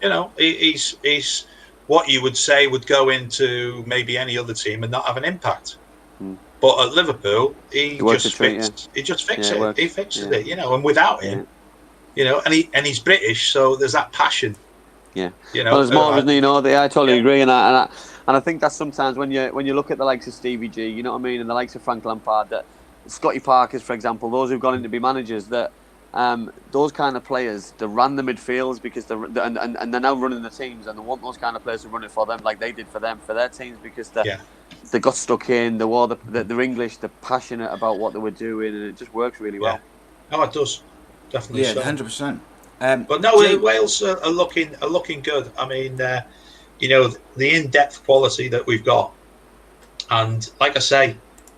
You know, he's what you would say would go into maybe any other team and not have an impact. But at Liverpool, he just fixes it. He fixes it, you know, and without him, you know, and he's British, so there's that passion. Yeah, you know, well, there's more, isn't there? You know, I totally agree, and I think that sometimes when you look at the likes of Stevie G, you know what I mean, and the likes of Frank Lampard, that Scotty Parkers, for example, those who've gone in to be managers, that those kind of players, they ran the midfields because they're now running the teams, and they want those kind of players to run it for them, like they did for their teams, because they got stuck in, they're English, they're passionate about what they were doing, and it just works really well. Oh, it does, definitely. Yeah, 100%. But no, Wales are looking good. I mean, you know, the in-depth quality that we've got, and like I say,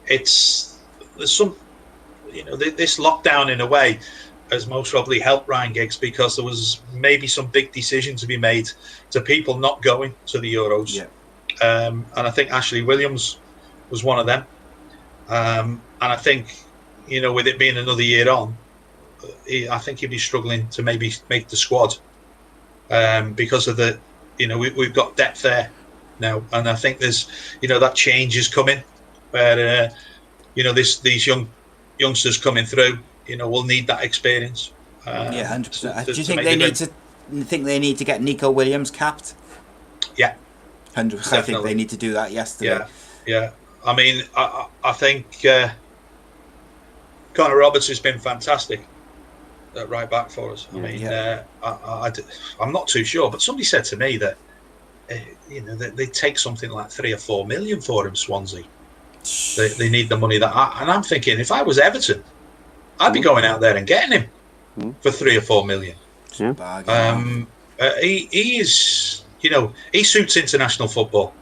there's some, you know, this lockdown in a way has most probably helped Ryan Giggs, because there was maybe some big decision to be made to people not going to the Euros. Yeah. And I think Ashley Williams was one of them. And I think, you know, with it being another year on, I think he'd be struggling to maybe make the squad because of the, you know, we've got depth there now. And I think there's, you know, that change is coming where, you know, these youngsters coming through, you know, will need that experience. 100%. Do you think they need to get Nico Williams capped? Yeah. 100%. I think they need to do that yesterday. Yeah. I mean, I think Connor Roberts has been fantastic at right back for us. I mean, I'm not too sure, but somebody said to me that, you know, they take something like 3 or 4 million for him, Swansea. They need the money and I'm thinking, if I was Everton, I'd be going out there and getting him for 3 or 4 million. Yeah. He is, you know, he suits international football.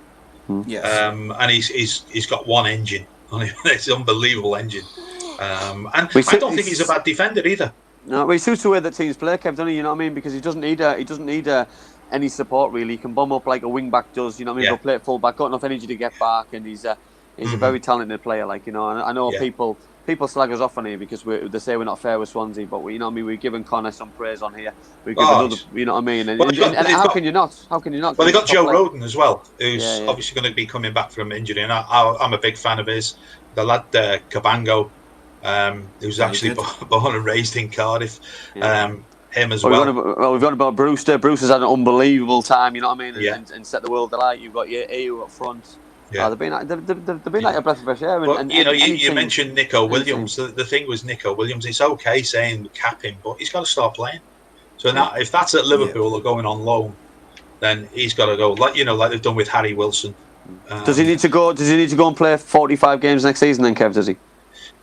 Yes. And he's got one engine on him. It's an unbelievable engine. And I don't think he's a bad defender either. No, but he suits the way that teams play, Kev, doesn't he? You know what I mean? Because he doesn't need any support really. He can bomb up like a wing back does. You know what I mean? He'll play at full back, got enough energy to get back, and he's a very talented player. Like, you know, and I know people slag us off on here because they say we're not fair with Swansea, but you know what I mean? We've given Connor some praise on here. We've given other, you know what I mean? And, how can you not? How can you not? Well, they got Joe Roden as well, who's obviously going to be coming back from injury, and I'm a big fan of his. The lad Cabango, who's actually born and raised in Cardiff. Him as well. We've got about Brewster. Brewster's had an unbelievable time, you know what I mean? And set the world alight. You've got your EU up front. Yeah. They've been like a breath of fresh air. You mentioned Nico Williams. The thing was Nico Williams. It's okay saying cap him, but he's got to start playing. So now, if that's at Liverpool or going on loan, then he's got to go. Like they've done with Harry Wilson. Does he need to go? Does he need to go and play 45 games next season? Then, Kev, does he?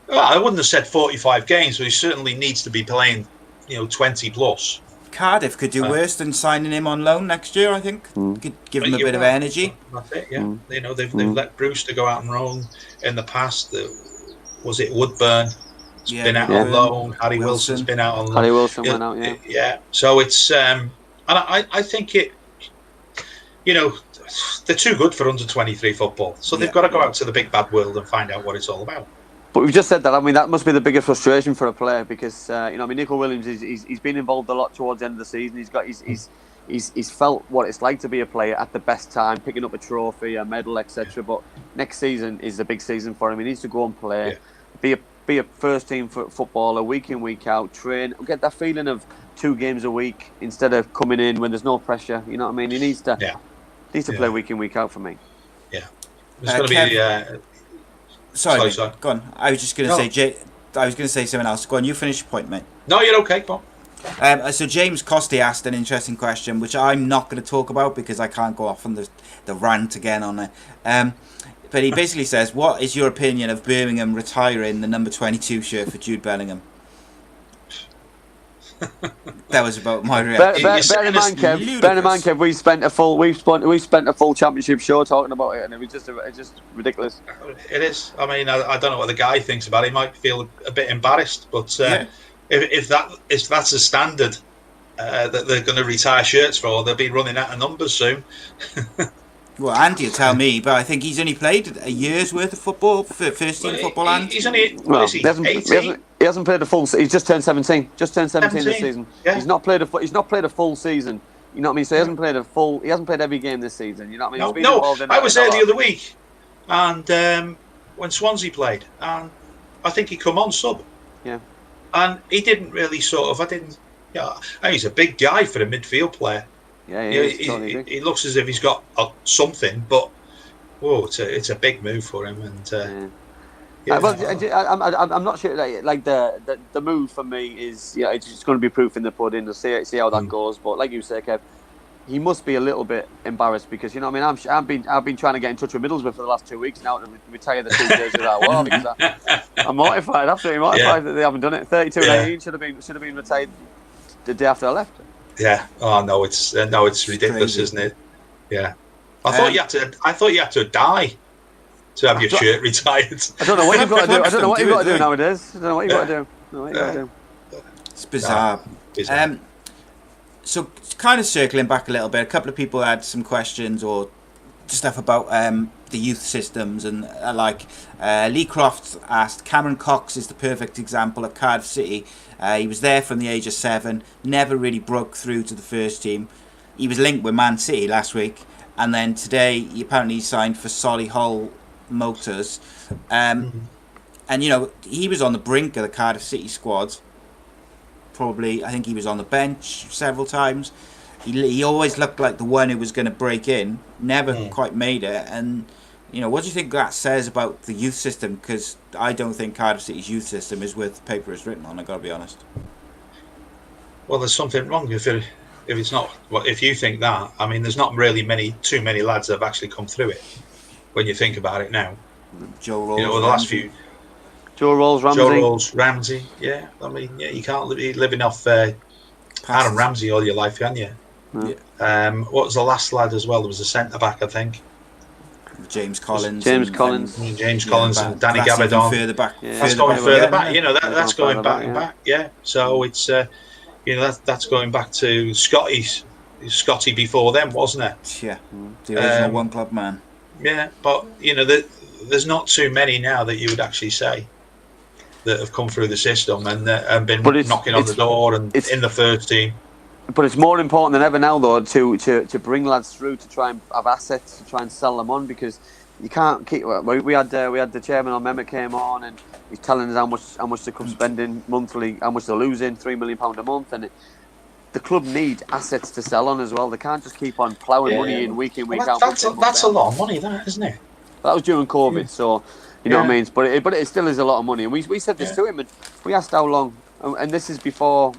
Well, I wouldn't have said 45 games, but he certainly needs to be playing, 20 plus. Cardiff could do worse than signing him on loan next year, I think. Could give him a bit of energy. That's it, yeah. They've let Brewster go out and roll in the past. Was it Woodburn? Been out on loan. Harry Wilson's been out on loan. Harry Wilson went out, yeah. Yeah. So it's and I think it. They're too good for under 23 football, so they've got to go out to the big bad world and find out what it's all about. But we've just said that. I mean, that must be the biggest frustration for a player because Nico Williams he's been involved a lot towards the end of the season. He's felt what it's like to be a player at the best time, picking up a trophy, a medal, etc. But next season is a big season for him. He needs to go and play, be a first team footballer week in, week out, train, get that feeling of 2 games a week instead of coming in when there's no pressure. You know what I mean? He needs to play week in, week out for me. Yeah, it's going to be. Sorry. Go on. I was just going to say, I was going to say something else. Go on, you finish your point, mate. No, you're okay. Go on. So James Costi asked an interesting question, which I'm not going to talk about because I can't go off on the rant again on it. But he basically says, what is your opinion of Birmingham retiring the number 22 shirt for Jude Bellingham? That was about my reaction. Bear in mind, Kev, we spent a full championship show talking about it, and it was just ridiculous. It is. I mean, I don't know what the guy thinks about it. He might feel a bit embarrassed, but if that's a standard that they're going to retire shirts for, they'll be running out of numbers soon. Well, Andy will tell me, but I think he's only played a year's worth of football for first team football. And He's only he hasn't played a full. He's just turned 17. Just turned 17 this season. Yeah. He's not played a full season. You know what I mean? So he hasn't played He hasn't played every game this season. You know what I mean? He's been involved in I was there the other week, and when Swansea played, and I think he come on sub. Yeah. And he didn't really he's a big guy for a midfield player. Yeah, he looks as if he's got something, but it's a big move for him. And I'm not sure. Like the move for me is it's just going to be proof in the pudding. To see how that goes. But like you say, Kev, he must be a little bit embarrassed because you know what I mean. I've been trying to get in touch with Middlesbrough for the last 2 weeks now to retire the 2 years without war because I'm mortified, absolutely mortified that they haven't done it. 32 and 18 should have been retired the day after I left. Yeah. Oh no, it's ridiculous, isn't it? Yeah. I thought you had to die to have your shirt retired. I don't know what you've got to do. I don't know what you've got to do nowadays. I don't know what you've got to do. It's bizarre. So kind of circling back a little bit, a couple of people had some questions or stuff about the youth systems and Lee Croft asked, Cameron Cox is the perfect example at Cardiff City. He was there from the age of 7, never really broke through to the first team. He was linked with Man City last week, and then today he apparently signed for Solihull Motors. And he was on the brink of the Cardiff City squad. Probably, I think he was on the bench several times. He always looked like the one who was going to break in, never quite made it. And what do you think that says about the youth system? Because I don't think Cardiff City's youth system is worth the paper it's written on. I've got to be honest. Well, there's something wrong if it's not. Well, if you think that, I mean, there's not really too many lads that have actually come through it. When you think about it now, Joe Rolls, the last few. Joe Rolls, Ramsey. Yeah, I mean, you can't be living off Aaron Ramsey all your life, can you? Yeah. What was the last lad as well? There was a centre back, I think. James Collins and Danny Gabardon. Further back. Yeah. That's going further back. That's going back and back. Yeah. So it's that's going back to Scotty before them, wasn't it? Yeah. The original one club man. Yeah, but there's not too many now that you would actually say that have come through the system and been knocking on the door and in the first team. But it's more important than ever now, though, to bring lads through to try and have assets to try and sell them on, because you can't keep. We had the chairman on Mehmet came on and he's telling us how much they come spending monthly, how much they're losing, £3 million a month, and the club need assets to sell on as well. They can't just keep on ploughing money in week out. That's a lot of money, that, isn't it? That was during COVID, so you know what I mean. But it still is a lot of money, and we said this to him, and we asked how long, and this is before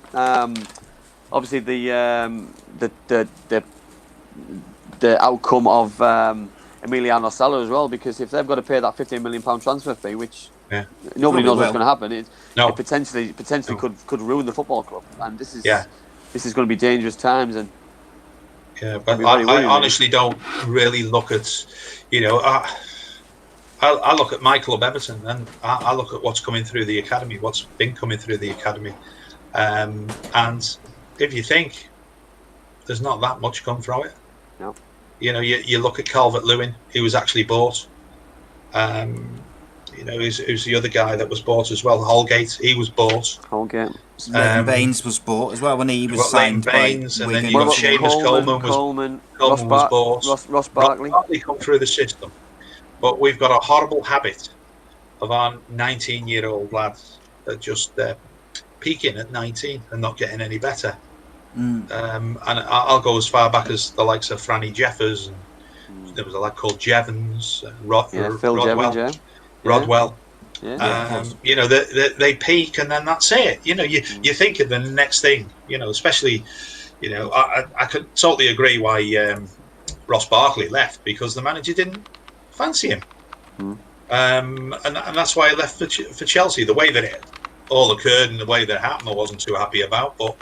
obviously the outcome of Emiliano Sala as well, because if they've got to pay that £15 million transfer fee, which nobody knows what's going to happen, it potentially could ruin the football club, and this is going to be dangerous times. And but I honestly don't really look at, I look at my club Everton, and I look at what's coming through the academy, what's been coming through the academy, and if you think there's not that much come from it, no. You look at Calvert-Lewin, who was actually bought. Who's the other guy that was bought as well? Holgate, he was bought. Holgate. Baines was bought as well when he was signed Baines, by and then you got Seamus Coleman was bought. Ross Barkley. Barkley come through the system. But we've got a horrible habit of our 19-year-old lads that just peaking at 19 and not getting any better. And I'll go as far back as the likes of Franny Jeffers, and there was a lad called Jevons, Rodwell. Rodwell. They peak and then that's it. You think of the next thing. Especially, I could totally agree why Ross Barkley left, because the manager didn't fancy him, and that's why he left for Chelsea. The way that it all occurred and the way that it happened, I wasn't too happy about. But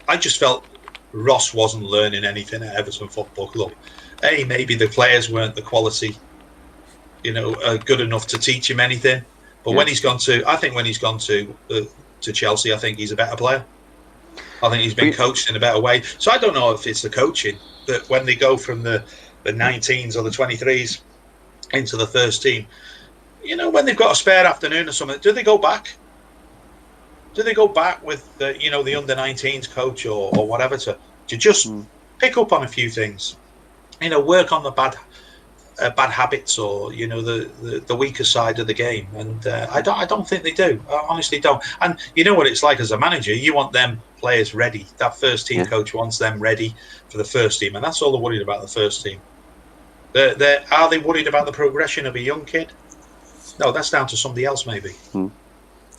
I just felt Ross wasn't learning anything at Everton Football Club. Maybe the players weren't the quality, good enough to teach him anything. But when he's gone to Chelsea, I think he's a better player. I think he's been coached in a better way. So I don't know if it's the coaching that when they go from the 19s or the 23s into the first team, when they've got a spare afternoon or something, do they go back? Do they go back with the under 19s coach or whatever to just pick up on a few things, work on the bad habits or the weaker side of the game? And I don't think they do. I honestly don't. And you know what it's like as a manager, you want them players ready. That first team coach wants them ready for the first team, and that's all they're worried about, the first team. Are they worried about the progression of a young kid? No, that's down to somebody else maybe.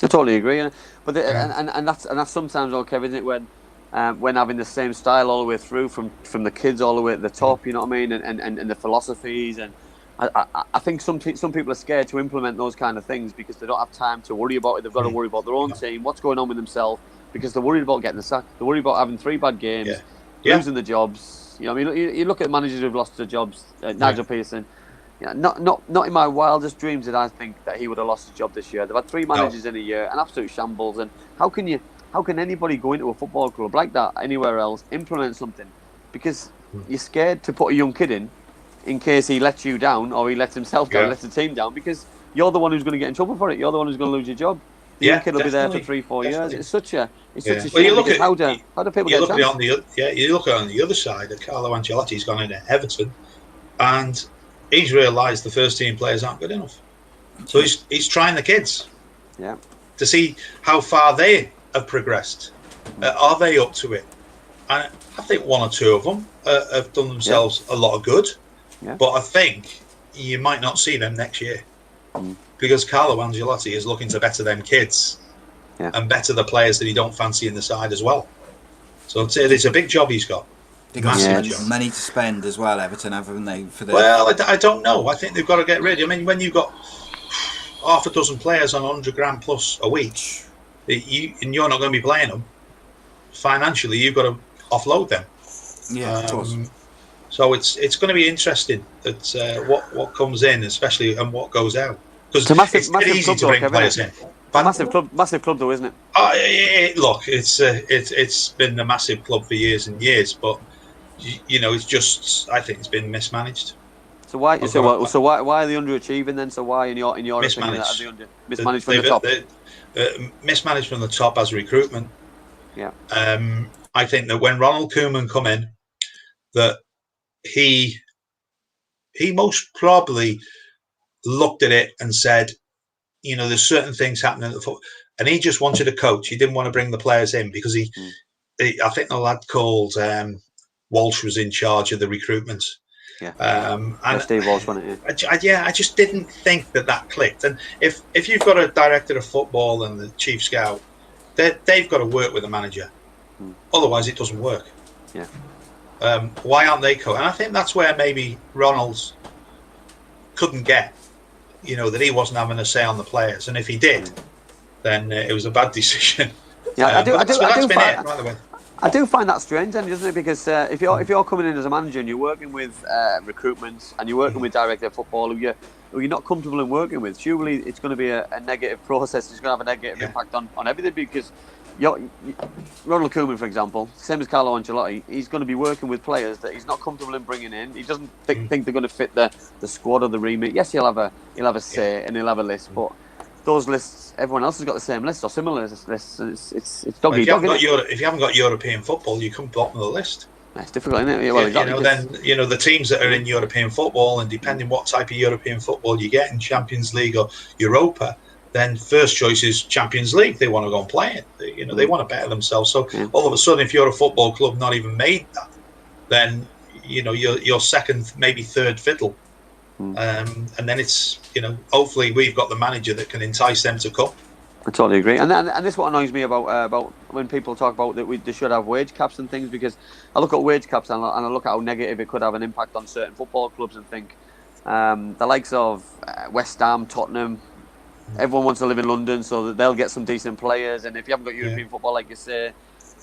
I totally agree, but and that's sometimes okay, isn't it? When having the same style all the way through, from the kids all the way at the top, you know what I mean, and the philosophies, and I think some people are scared to implement those kind of things because they don't have time to worry about it. They've got to worry about their own team, what's going on with themselves, because they're worried about getting the sack. They're worried about having 3 bad games, losing the jobs. You know, I mean, you look at managers who've lost their jobs. Nigel Pearson. Not in my wildest dreams did I think that he would have lost his job this year. They've had 3 managers in a year, an absolute shambles. And how can anybody go into a football club like that anywhere else, implement something? Because you're scared to put a young kid in case he lets you down or he lets himself down, lets the team down, because you're the one who's going to get in trouble for it. You're the one who's going to lose your job. The young kid will be there for 3-4 years. It's such a shame. Well, you look at, how do people get a chance? You look at on the other side, Carlo Ancelotti's gone into Everton, and he's realised the first team players aren't good enough. So he's trying the kids to see how far they have progressed. Are they up to it? And I think 1 or 2 of them have done themselves a lot of good. But I think you might not see them next year because Carlo Ancelotti is looking to better them kids and better the players that he don't fancy in the side as well. So it's a big job he's got. They've got money to spend as well, Everton, haven't they? Well, I don't know. I think they've got to get rid. I mean, when you've got half a dozen players on 100 grand plus a week, and you're not going to be playing them, financially, you've got to offload them. Yeah, of course. So it's going to be interesting that what comes in, especially, and what goes out. Because it's easy to bring players in. Massive club though, isn't it? Look, it's been a massive club for years and years, but it's just, I think it's been mismanaged. So why are they underachieving then? So why in your opinion are they mismanaged from the top? Mismanaged from the top as recruitment. Yeah. I think that when Ronald Koeman come in, that he most probably looked at it and said, there's certain things happening at the foot, and he just wanted a coach. He didn't want to bring the players in because I think the lad called Walsh was in charge of the recruitment. And Steve Walsh, wasn't it? I just didn't think that clicked. And if you've got a director of football and the chief scout, they've got to work with the manager. Otherwise, it doesn't work. Why aren't they and I think that's where maybe Ronald's couldn't get, that he wasn't having a say on the players, and if he did, then it was a bad decision. I do find that strange, then, doesn't it? Because if you're coming in as a manager and you're working with recruitment and you're working with director of football who you're not comfortable in working with, surely it's going to be a negative process. It's going to have a negative impact on everything, because Ronald Koeman, for example, same as Carlo Ancelotti, he's going to be working with players that he's not comfortable in bringing in. He doesn't think they're going to fit the squad or the remit. Yes, he'll have a say and he'll have a list, but those lists, everyone else has got the same list or similar lists. It's dog eat dog. If you haven't got European football, you come bottom of the list. It's difficult, isn't it? Well, exactly. Then the teams that are in European football, and depending what type of European football you get in Champions League or Europa, then first choice is Champions League. They want to go and play it. They want to better themselves. So all of a sudden, if you're a football club not even made that, then you're second, maybe third fiddle. And then it's hopefully we've got the manager that can entice them to come. I totally agree, and this is what annoys me about when people talk about that they should have wage caps and things, because I look at wage caps and I look at how negative it could have an impact on certain football clubs and think the likes of West Ham, Tottenham. Everyone wants to live in London, so that they'll get some decent players. And if you haven't got European football, like you say,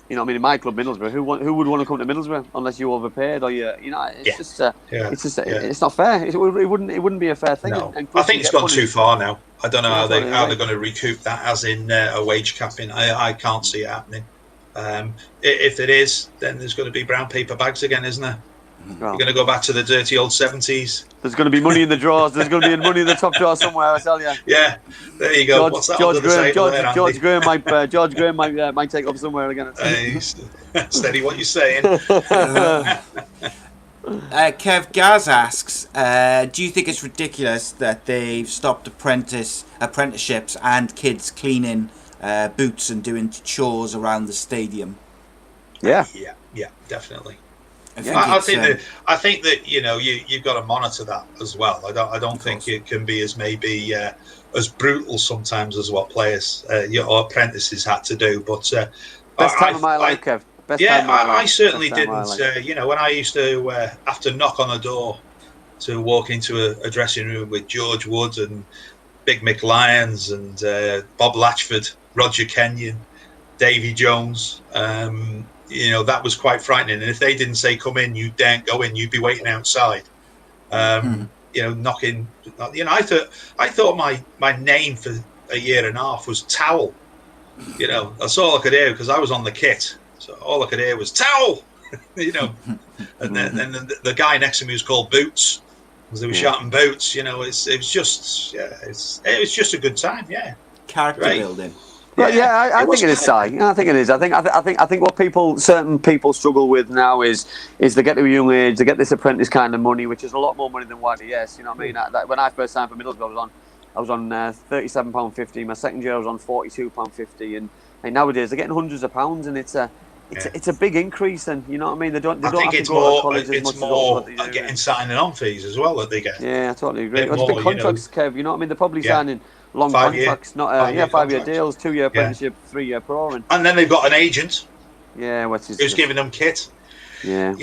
in my club, Middlesbrough, who would want to come to Middlesbrough unless you overpaid or it's it's not fair. It wouldn't be a fair thing. No. And I think it's gone too far now. I don't know how they're going to recoup that, as in a wage capping. I can't see it happening. If it is, then there's going to be brown paper bags again, isn't there? Well, you're going to go back to the dirty old 70s. There's going to be money in the drawers. There's going to be money in the top drawer somewhere, I tell you. Yeah, there you go. George Graham might take up somewhere again. Steady what you're saying. Kev Gaz asks, do you think it's ridiculous that they've stopped apprenticeships and kids cleaning boots and doing chores around the stadium? Yeah, definitely. I think that you've got to monitor that as well. I don't think it can be as maybe as brutal sometimes as what players or apprentices had to do. But best time of my life, Kev. I certainly didn't. When I used to have to knock on a door to walk into a dressing room with George Wood and Big Mick Lyons and Bob Latchford, Roger Kenyon, Davy Jones. That was quite frightening. And if they didn't say come in, you daren't go in. You'd be waiting outside. Knocking. I thought my name for a year and a half was Towel. That's all I could hear because I was on the kit. So all I could hear was Towel. And then the guy next to me was called Boots because they were shouting Boots. It was just a good time. Yeah, character building. Well, I think it is, Si. I think it is. I think what certain people struggle with now is they get to a young age, they get this apprentice kind of money, which is a lot more money than YDS. You know what I mean? When I first signed for Middlesbrough, I was on £37.50. My second year I was on £42.50, and nowadays they're getting hundreds of pounds, and it's a big increase. And you know what I mean? They don't have to go to college as much as getting signing on fees as well that they get. Yeah, I totally agree. It's big contracts, Kev. You know what I mean? They're probably signing long contracts, not 5-year deals, 2-year apprenticeship, 3-year pro, and then they've got an agent. Yeah, who's giving them kit. Yeah,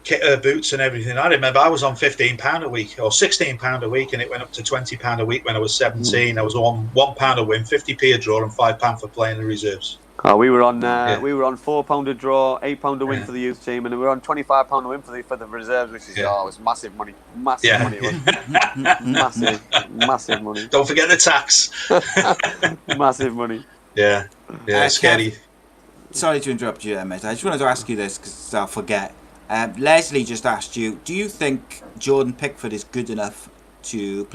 kit, boots and everything. I remember I was on £15 a week or £16 a week, and it went up to £20 a week when I was 17. I was on £1 a win, 50p a draw, and £5 for playing the reserves. Oh, we were on £4 a draw, £8 a win for the youth team, and we were on £25 a win for the reserves, which is it was massive money, money. massive money. Don't forget the tax. Massive money. Yeah, scary. Sorry to interrupt you, mate. I just wanted to ask you this because I'll forget. Leslie just asked you: do you think Jordan Pickford is good enough to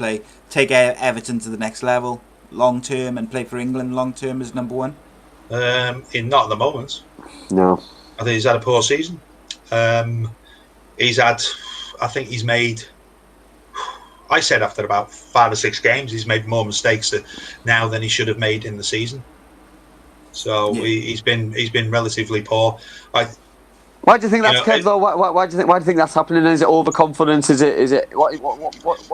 take Everton to the next level long term and play for England long term as number one? Not at the moment. No. I think he's had a poor season. He's made. I said after about 5 or 6 games, he's made more mistakes now than he should have made in the season. So he's been relatively poor. Why do you think that's Kev though? Why do you think that's happening? Is it overconfidence? Is it what?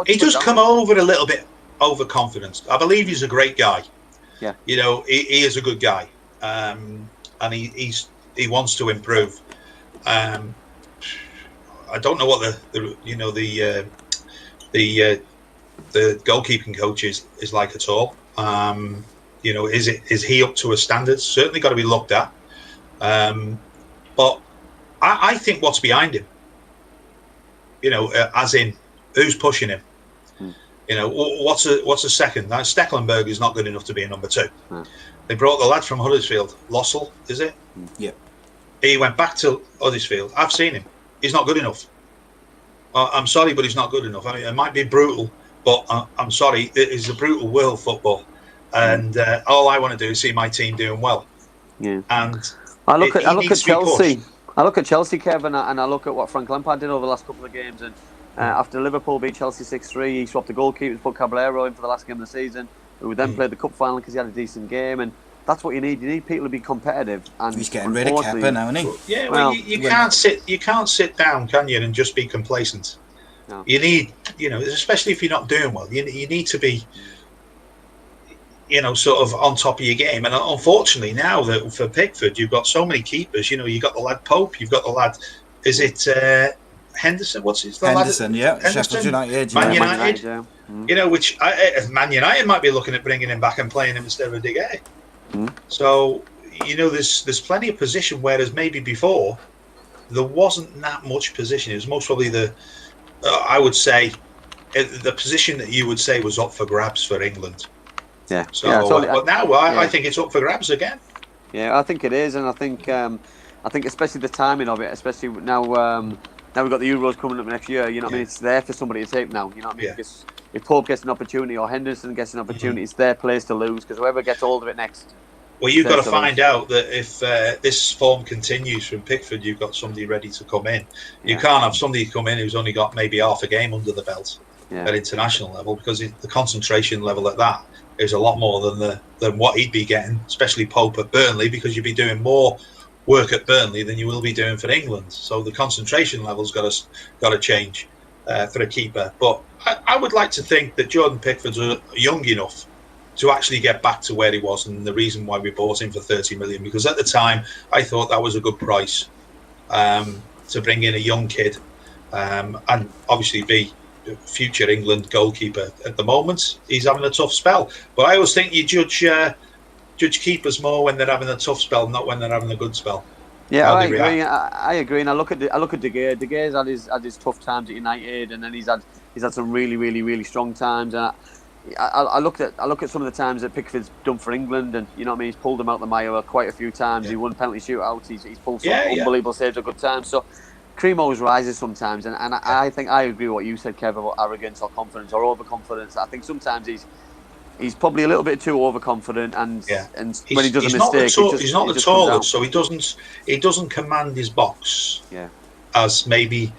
He does come over a little bit overconfident. I believe he's a great guy. Yeah. He is a good guy. And he wants to improve. I don't know what the goalkeeping coach is like at all. Is he up to a standard? Certainly got to be looked at. But I think what's behind him, as in who's pushing him. What's a second? Now, Stecklenburg is not good enough to be a number 2. They brought the lad from Huddersfield, Lossell, is it? Yep. He went back to Huddersfield. I've seen him. He's not good enough. I'm sorry, but he's not good enough. I mean, it might be brutal, but I'm sorry. It is a brutal world, football. And all I want to do is see my team doing well. Yeah. And I look at Chelsea. I look at Chelsea, Kevin, and I look at what Frank Lampard did over the last couple of games. And after Liverpool beat Chelsea 6-3, he swapped the goalkeepers, put Caballero in for the last game of the season, who then played the cup final because he had a decent game. And that's what you need. You need people to be competitive. And he's getting rid of Kepa now, isn't he? Yeah, well, you can't sit. You can't sit down, can you, and just be complacent. No. You need, especially if you're not doing well, you need to be, sort of on top of your game. And unfortunately, now that for Pickford, you've got so many keepers. You've got the lad Pope. You've got the lad. Is it Henderson? What's his name? Henderson, yeah. Sheffield United. Man United. Yeah. Which Man United might be looking at bringing him back and playing him instead of De Gea. So, there's plenty of position, whereas maybe before there wasn't that much position. It was most probably I would say, the position that you would say was up for grabs for England. Yeah. So, but now I think it's up for grabs again. Yeah, I think it is, and I think especially the timing of it, especially now. Now we've got the Euros coming up next year. You know what I mean? It's there for somebody to take now. You know what I mean? Yeah. Because if Pope gets an opportunity or Henderson gets an opportunity, it's their place to lose. Because whoever gets hold of it next. Well, you've got to find out that if this form continues from Pickford, you've got somebody ready to come in. You can't have somebody come in who's only got maybe half a game under the belt at international level, because the concentration level at that is a lot more than what he'd be getting, especially Pope at Burnley, because you'd be doing more work at Burnley than you will be doing for England. So the concentration level's got to change for a keeper. But I would like to think that Jordan Pickford's young enough to actually get back to where he was, and the reason why we bought him for 30 million, because at the time I thought that was a good price to bring in a young kid and obviously be future England goalkeeper. At the moment he's having a tough spell, but I always think you judge keepers more when they're having a tough spell, not when they're having a good spell. Yeah, I agree. I agree, and I look at De Gea. De Gea's had his tough times at United, and then he's had some really, really, really strong times. And I look at some of the times that Pickford's done for England, and you know what I mean. He's pulled them out the mire quite a few times. He won penalty shootouts. He's pulled some unbelievable saves at good times. So cream always rises sometimes, and I think I agree with what you said, Kev, about arrogance or confidence or overconfidence. I think sometimes he's probably a little bit too overconfident, and when he does a mistake, he's not the tallest, so he doesn't command his box. Yeah, as maybe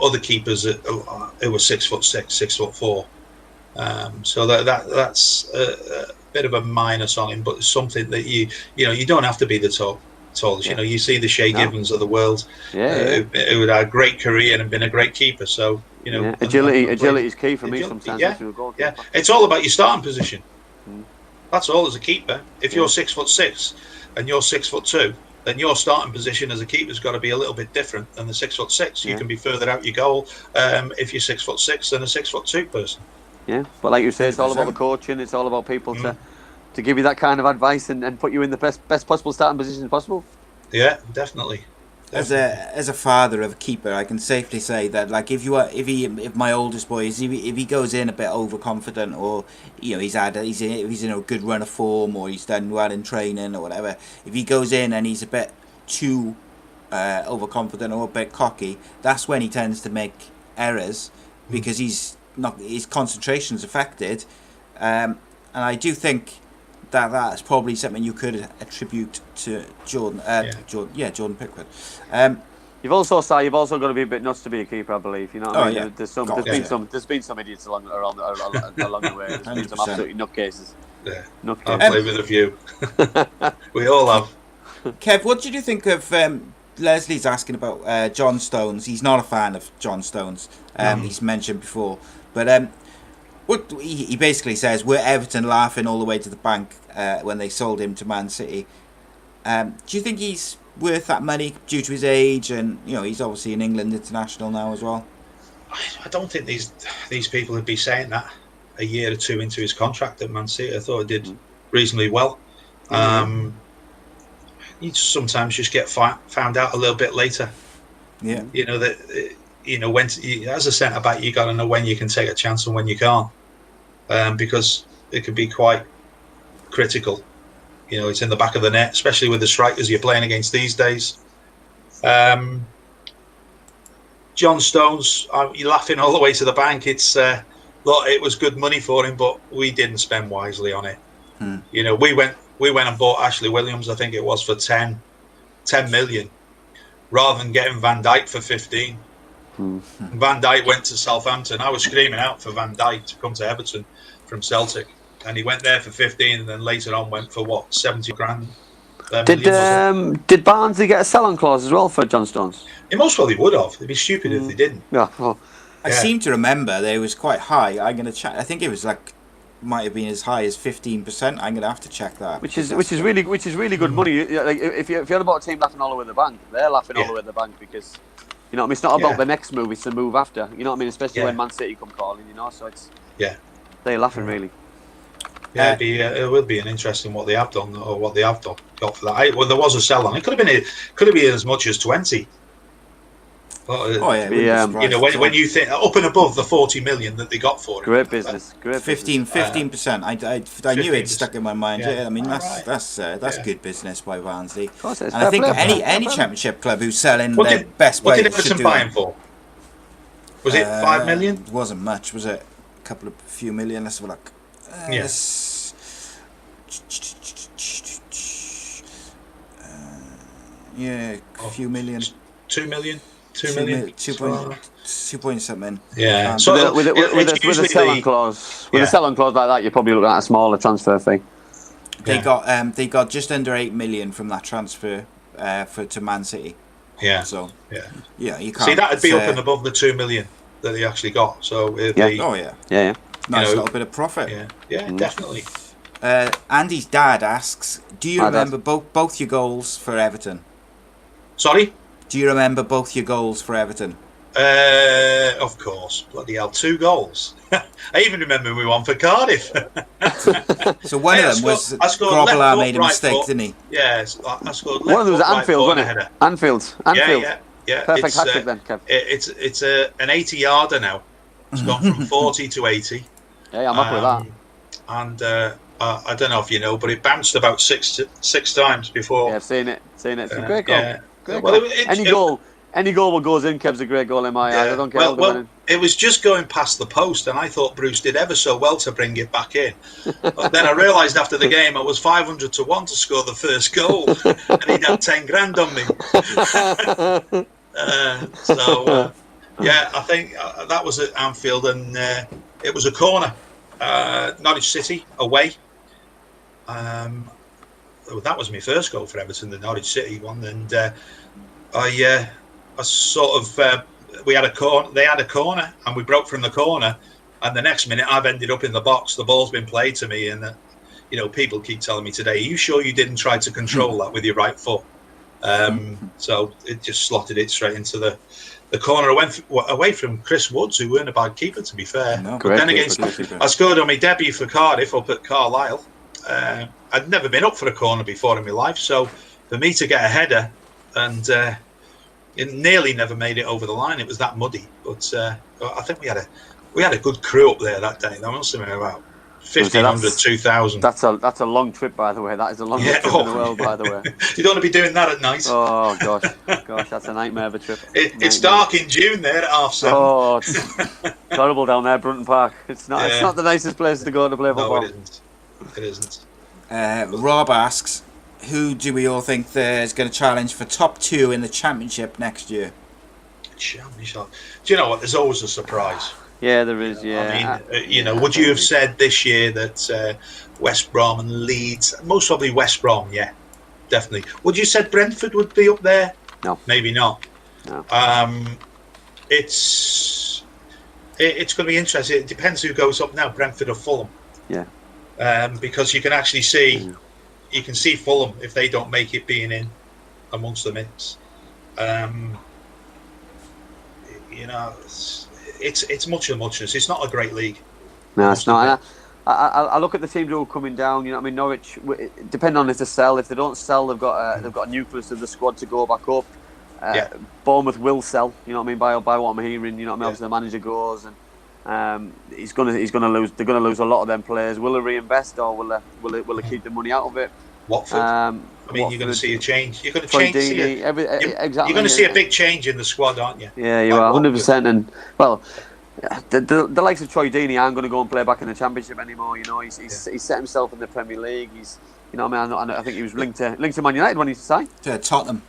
other keepers who were 6'6", 6'4". So that's a bit of a minus on him, but it's something that you don't have to be the tallest. Yeah. You see the Shea Gibbons of the world, who had a great career and been a great keeper. So agility is key for me sometimes. Yeah, it's all about your starting position. That's all as a keeper. If you're 6'6" and you're 6'2", then your starting position as a keeper's got to be a little bit different than the 6'6". You can be further out your goal if you're 6'6" than a 6'2" person. Yeah, but like you say, it's all about the coaching. It's all about people to give you that kind of advice and put you in the best possible starting position possible. Yeah, definitely. As a father of a keeper, I can safely say that, like, if my oldest boy if he goes in a bit overconfident, or he's in a good run of form, or he's done well in training or whatever, if he goes in and he's a bit too overconfident or a bit cocky, that's when he tends to make errors, because his concentration's affected, and I do think that's probably something you could attribute to Jordan Pickford. You've also got to be a bit nuts to be a keeper, I believe. You know what I mean? Yeah. There's been some idiots along the way. There's been some absolutely nutcases. Yeah, I play with a few. We all have. Kev, what did you think of? Leslie's asking about John Stones. He's not a fan of John Stones. He's mentioned before, but what he basically says, were Everton laughing all the way to the bank when they sold him to Man City? Do you think he's worth that money due to his age, and he's obviously an England international now as well? I don't think these people would be saying that a year or two into his contract at Man City. I thought he did reasonably well. You sometimes just get found out a little bit later. Yeah, when as a centre back, you got to know when you can take a chance and when you can't, because it could be quite critical. It's in the back of the net, especially with the strikers you're playing against these days. John Stones, you're laughing all the way to the bank. It's look, it was good money for him, but we didn't spend wisely on it. We went and bought Ashley Williams, I think it was, for 10 million, rather than getting Van Dijk for 15. Van Dijk went to Southampton. I was screaming out for Van Dijk to come to Everton from Celtic, and he went there for 15, and then later on went for 70 grand. Did Barnsley get a sell-on clause as well for John Stones? He most probably would have. It'd be stupid if they didn't. Yeah. Well, I seem to remember they was quite high. I'm going to check. I think it was might have been as high as 15%. I'm going to have to check that. Which is really good money. Like, if you're about a team laughing all the way to the bank, they're laughing all the way to the bank, because it's not about the next move, it's the move after. You know what I mean? Especially when Man City come calling. So it's they're laughing really. Yeah, it will be an interesting what they have done or what they have got for that. Well, there was a sell on. It could have been as much as 20. Oh yeah, you know, when you think up and above the 40 million that they got for it, great business. 15%. I knew it stuck in my mind. Yeah, I mean that's good business by Barnsley. Of course, it's and I think play. any Championship club who's selling their best what players did should Everton do buy that. him for? Was it 5 million? It wasn't much, was it? A few million. Let's have a look. Yeah, a few million. 2 million. 2 million. 2 point something. Yeah. So with a selling clause, a selling clause like that, you're probably looking at a smaller transfer fee. They got just under 8 million from that transfer to Man City. Yeah. So yeah, you can't see that'd be up and above the 2 million that they actually got. So nice little bit of profit. Yeah, definitely. Andy's dad asks, do you remember both your goals for Everton? Sorry? Do you remember both your goals for Everton? Of course. Bloody hell, 2 goals. I even remember we won for Cardiff. So one of them was Grobbelaar made a mistake, didn't he? Yes, I scored left one of them was foot, Anfield, right wasn't foot, it? Anfield. Yeah. Perfect hat-trick then, Kev. It's an 80-yarder now. It's gone from 40 to 80. Yeah, I'm happy with that. And I don't know if you know, but it bounced about six times before. Yeah, I've seen it. It's a great goal. Yeah. Great Well, goal. Any goal that goes in, Kev's a great goal in my eyes. I don't care. Well, it was just going past the post, and I thought Bruce did ever so well to bring it back in. But then I realised after the game I was 500 to 1 to score the first goal, and he'd had 10 grand on me. I think that was at Anfield, and it was a corner. Norwich City away. That was my first goal for Everton, the Norwich City one, and I sort of we had a corner. They had a corner, and we broke from the corner. And the next minute, I've ended up in the box. The ball's been played to me, and people keep telling me today, "Are you sure you didn't try to control that with your right foot?" So it just slotted it straight into the corner. I went away from Chris Woods, who weren't a bad keeper, to be fair. No, but then I scored on my debut for Cardiff up at Carlisle. I'd never been up for a corner before in my life, so for me to get a header, and it nearly never made it over the line. It was that muddy, but I think we had a good crew up there that day. There must have been about 1,500, 2,000. That's a long trip, by the way. That is the longest trip in the world, by the way. You don't want to be doing that at night. Oh gosh, that's a nightmare of a trip. It's dark in June there at 7:30. Oh, it's terrible down there, Brunton Park. It's not the nicest place to go to play football. No, it isn't. Rob asks, who do we all think is going to challenge for top 2 in the Championship next year? Championship. Do you know what? There's always a surprise. Yeah, there is. Yeah. I mean, would you have said this year that West Brom and Leeds, most probably West Brom? Yeah, definitely. Would you said Brentford would be up there? No, maybe not. No. It's going to be interesting. It depends who goes up now, Brentford or Fulham. Yeah. Because you can actually see, you can see Fulham if they don't make it being in amongst the mix. It's much of muchness. It's not a great league. No, it's not. I look at the teams who are coming down. You know, I mean, Norwich. Depending on if they sell. If they don't sell, they've got a nucleus of the squad to go back up. Bournemouth will sell. You know what I mean? By what I'm hearing. You know what I mean? Obviously, the manager goes, and he's gonna lose. They're gonna lose a lot of them players. Will they reinvest, or will they keep the money out of it? Watford. You're going to see a change. You're going to exactly. You're going to see a big change in the squad, aren't you? Yeah, you are 100%. And well, the likes of Troy Deeney aren't going to go and play back in the Championship anymore. You know, he's set himself in the Premier League. I think he was linked to Man United when he signed. Tottenham.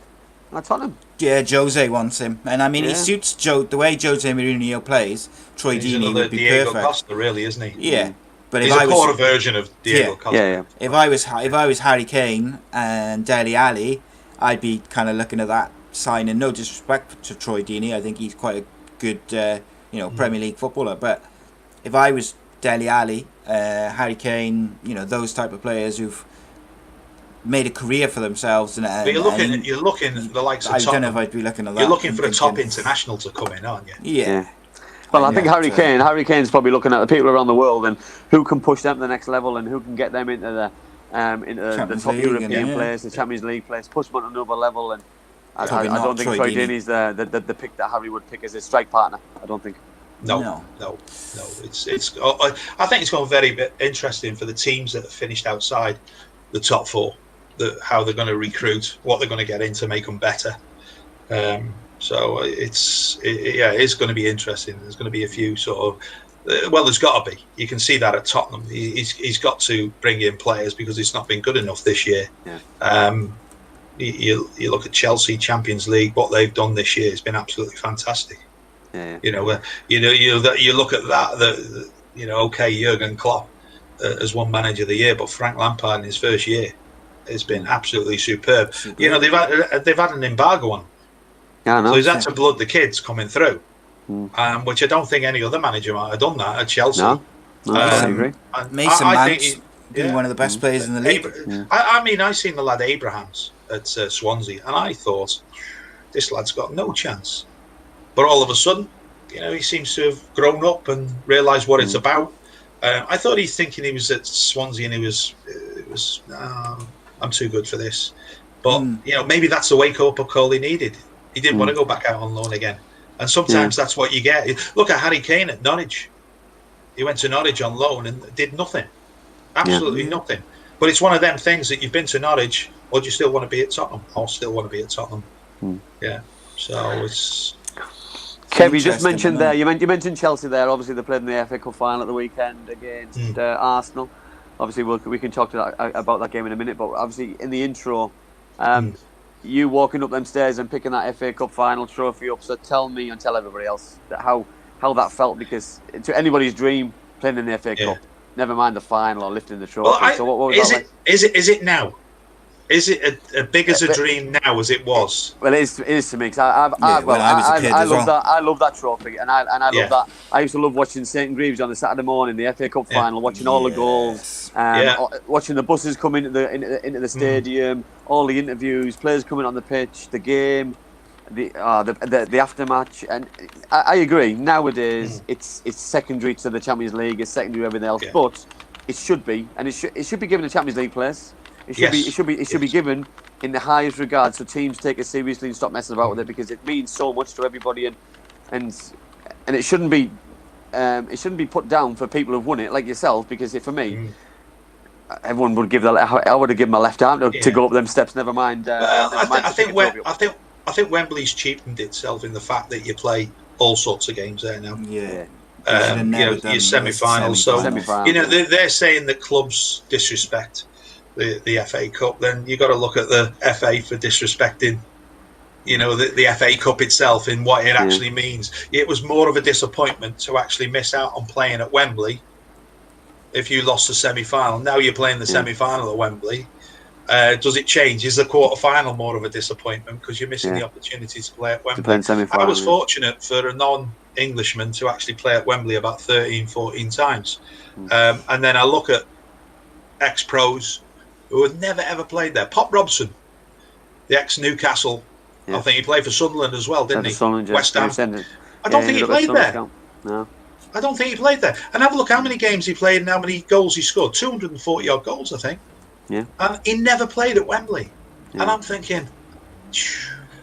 Tottenham. Yeah, Jose wants him, and I mean he suits the way Jose Mourinho plays. Troy Deeney would be Diego perfect. Costa, really, isn't he? Yeah. But he's a poorer version of Diego Costa. Yeah. If I was Harry Kane and Dele Alli, I'd be kind of looking at that signing. No disrespect to Troy Deeney, I think he's quite a good, Premier League footballer. But if I was Dele Alli, Harry Kane, those type of players who've made a career for themselves, but you're looking at the likes of. I don't know if I'd be looking at that. You're looking for a top international to come in, aren't you? Yeah. Well, I think Harry Kane's probably looking at the people around the world and who can push them to the next level and who can get them into the top European place, the Champions League place, push them on another level. And I don't think Troy Deeney's the pick that Harry would pick as his strike partner. I don't think. No. It's. I think it's going very interesting for the teams that have finished outside the top four. How they're going to recruit, what they're going to get in to make them better. So it's going to be interesting. There's going to be a few sort of. There's got to be. You can see that at Tottenham. He's got to bring in players because it's not been good enough this year. Yeah. You look at Chelsea Champions League. What they've done this year has been absolutely fantastic. Yeah. You look at that. Okay, Jurgen Klopp has won Manager of the Year, but Frank Lampard in his first year has been absolutely superb. They've had an embargo on. Yeah, I know. So he's had to blood the kids coming through, which I don't think any other manager might have done that at Chelsea. No, I agree. Mason Mount's been one of the best players in the league. I seen the lad Abrahams at Swansea, and I thought this lad's got no chance. But all of a sudden, he seems to have grown up and realised what it's about. I thought he's thinking he was at Swansea and he was I'm too good for this. But maybe that's the wake up call he needed. He didn't want to go back out on loan again. And sometimes that's what you get. Look at Harry Kane at Norwich. He went to Norwich on loan and did nothing. Absolutely nothing. But it's one of them things that you've been to Norwich, or do you still want to be at Tottenham? I'll still want to be at Tottenham. Yeah. So it's... Kev, you just mentioned there. You mentioned Chelsea there. Obviously, they played in the FA Cup final at the weekend against Arsenal. Obviously, we can talk about that game in a minute. But obviously, in the intro, you walking up them stairs and picking that FA Cup final trophy up. So tell me and tell everybody else how that felt, because to anybody's dream playing in the FA Cup, never mind the final or lifting the trophy. Well, so what was that like? Is it now? Is it as big as a dream now as it was? Well, it is to me. Cause I love that trophy, and I love that. I used to love watching St Greaves on the Saturday morning, the FA Cup final, watching all the goals, watching the buses come into the stadium, all the interviews, players coming on the pitch, the game, the aftermatch, and I agree. Nowadays, it's secondary to the Champions League, it's secondary to everything else, but it should be, and it should be given a Champions League place. It should be given in the highest regard, so teams take it seriously and stop messing about with it, because it means so much to everybody, and it shouldn't be put down for people who've won it like yourself, because for me, everyone would give I would have given my left arm to go up them steps. Never mind. I think Wembley's cheapened itself in the fact that you play all sorts of games there now. Yeah. Your semi-finals. So they're saying that clubs disrespect the FA Cup. Then you got to look at the FA for disrespecting, the FA Cup itself in what it actually means. It was more of a disappointment to actually miss out on playing at Wembley if you lost the semi-final. Now you're playing the semi-final at Wembley. Does it change? Is the quarter-final more of a disappointment because you're missing the opportunity to play at Wembley? I was fortunate for a non-Englishman to actually play at Wembley about 13, 14 times. And then I look at ex-pros who had never ever played there. Pop Robson, the ex-Newcastle, I think he played for Sunderland as well, didn't he? West Ham. I don't think he played there. No. I don't think he played there. And have a look how many games he played and how many goals he scored. 240 odd goals, I think. Yeah. And he never played at Wembley. Yeah. And I'm thinking,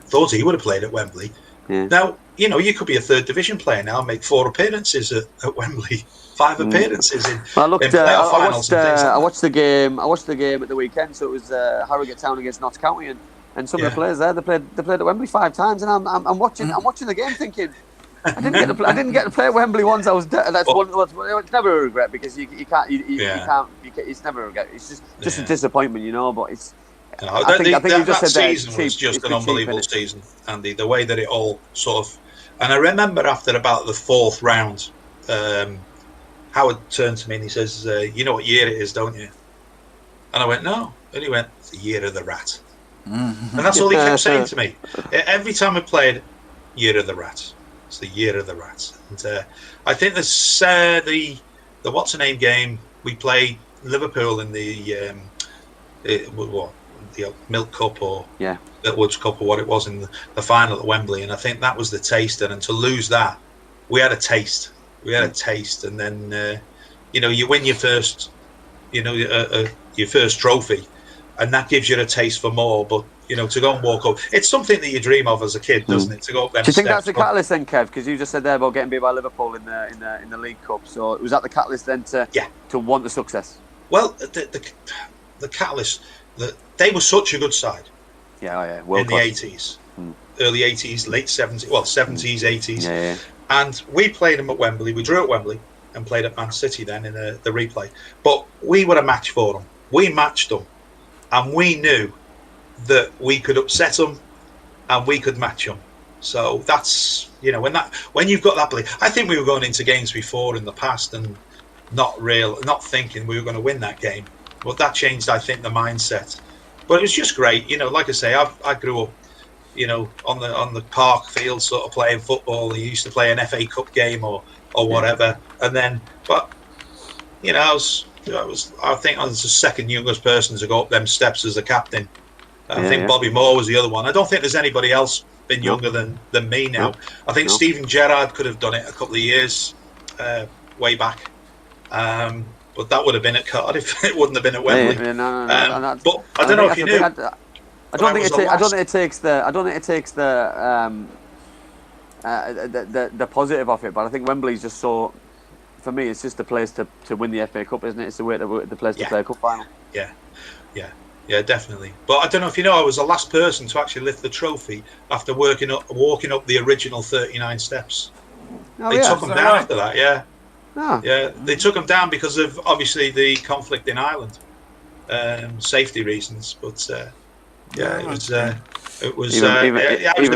thought he would have played at Wembley. Yeah. Now, you could be a third division player now and make 4 appearances at Wembley. 5 appearances in playoff finals. I watched the game at the weekend. So it was Harrogate Town against Notts County, and some of the players there they played at Wembley 5 times, and I'm watching the game thinking I didn't get to play at Wembley once. I was it's never a regret, because you can't it's never a regret. It's just a disappointment, but it's. I think you just said that season was just an unbelievable season, Andy. The way that it all sort of, and I remember after about the 4th round, Howard turned to me and he says, "You know what year it is, don't you?" And I went, "No," and he went, "It's the year of the rat," and that's all he kept saying to me every time I played. Year of the rat. It's the year of the rat. And I think the what's the name game we played Liverpool in the Milk Cup or Woods Cup or what it was in the final at Wembley, and I think that was the taster. And to lose that, we had a taste. And then you win your first your first trophy, and that gives you a taste for more. But to go and walk up. It's something that you dream of as a kid, doesn't it? To go up them Do you think steps. that's the catalyst then, Kev? Because you just said there about getting beat by Liverpool in the League Cup. So was that the catalyst then to want the success? Well, the catalyst, they were such a good side. Yeah, in the 80s, early 80s, late 70s, 70s, 80s. Yeah. And we played them at Wembley. We drew at Wembley and played at Man City then in the replay. But we were a match for them. We matched them. And we knew that we could upset them and we could match them. So that's, when you've got that belief. I think we were going into games before in the past and not thinking we were going to win that game. But that changed, I think, the mindset. But it was just great. Like I say, I grew up, on the park field sort of playing football. You used to play an FA Cup game or whatever. And then, I think I was the second youngest person to go up them steps as a captain. I think Bobby Moore was the other one. I don't think there's anybody else been younger than me now. I think Stephen Gerrard could have done it a couple of years way back. But that would have been at Cardiff. It wouldn't have been at Wembley. No. But I don't know if you knew. I don't think it takes the positive of it, but I think Wembley's just so. For me, it's just the place to win the FA Cup, isn't it? It's the place to play a cup final. Yeah, definitely. But I don't know if you know, I was the last person to actually lift the trophy after walking up the original 39 steps. They took them down after that. Yeah. Oh. Yeah, they took them down because of obviously the conflict in Ireland, safety reasons. But it was a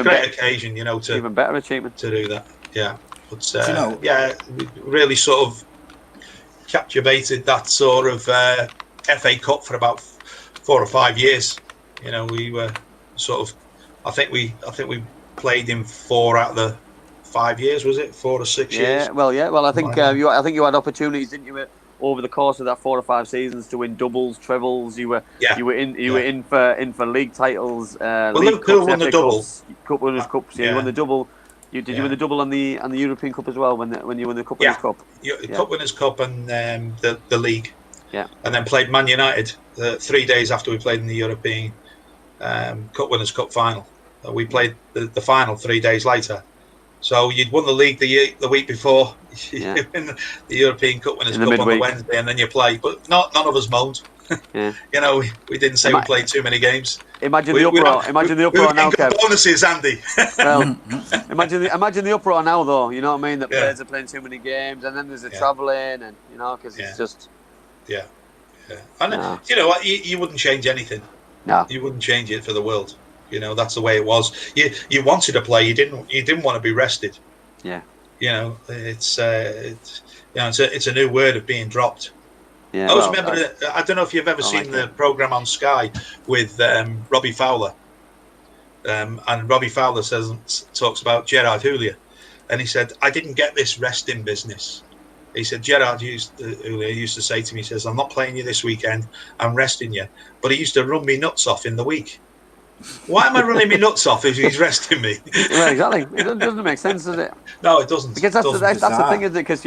great occasion, to even better achievement to do that. Yeah, but we really sort of captivated that sort of FA Cup for about 4 or 5 years. We were sort of, I think we played in 4 out of the 5 years, was it 4 or 6 years? Well, I think you had opportunities, didn't you, over the course of that 4 or 5 seasons to win doubles, trebles. You were in for league titles. Liverpool won the double. Cup Winners' Cups. Yeah, you won the double. You win the double on the European Cup as well when you won the Cup Winners' Cup. Cup Winners' Cup and the league. Yeah. And then played Man United 3 days after we played in the European Cup Winners' Cup final. We played the final 3 days later. So you'd won the league the week before, you win the European Cup Winners' Cup on the Wednesday, and then you play. But none of us moaned. Yeah. We didn't say we played too many games. Imagine the uproar now, Kev. Bonuses, Andy. Well, imagine the uproar now, though. You know what I mean? That players are playing too many games, and then there's the travelling, and because it's just. Yeah. And you know what? You wouldn't change anything. No. You wouldn't change it for the world. That's the way it was. You wanted to play. You didn't want to be rested. Yeah. It's a new word of being dropped. Yeah. I always remember. I don't know if you've ever seen the program on Sky with Robbie Fowler. And Robbie Fowler talks about Gerard Houllier, and he said, "I didn't get this resting business." He said, Gerard used to say to me, he says, "I'm not playing you this weekend, I'm resting you." But he used to run me nuts off in the week. Why am I running me nuts off if he's resting me? Well, exactly. It doesn't make sense, does it? No, it doesn't. Because that's the thing, isn't it? Because,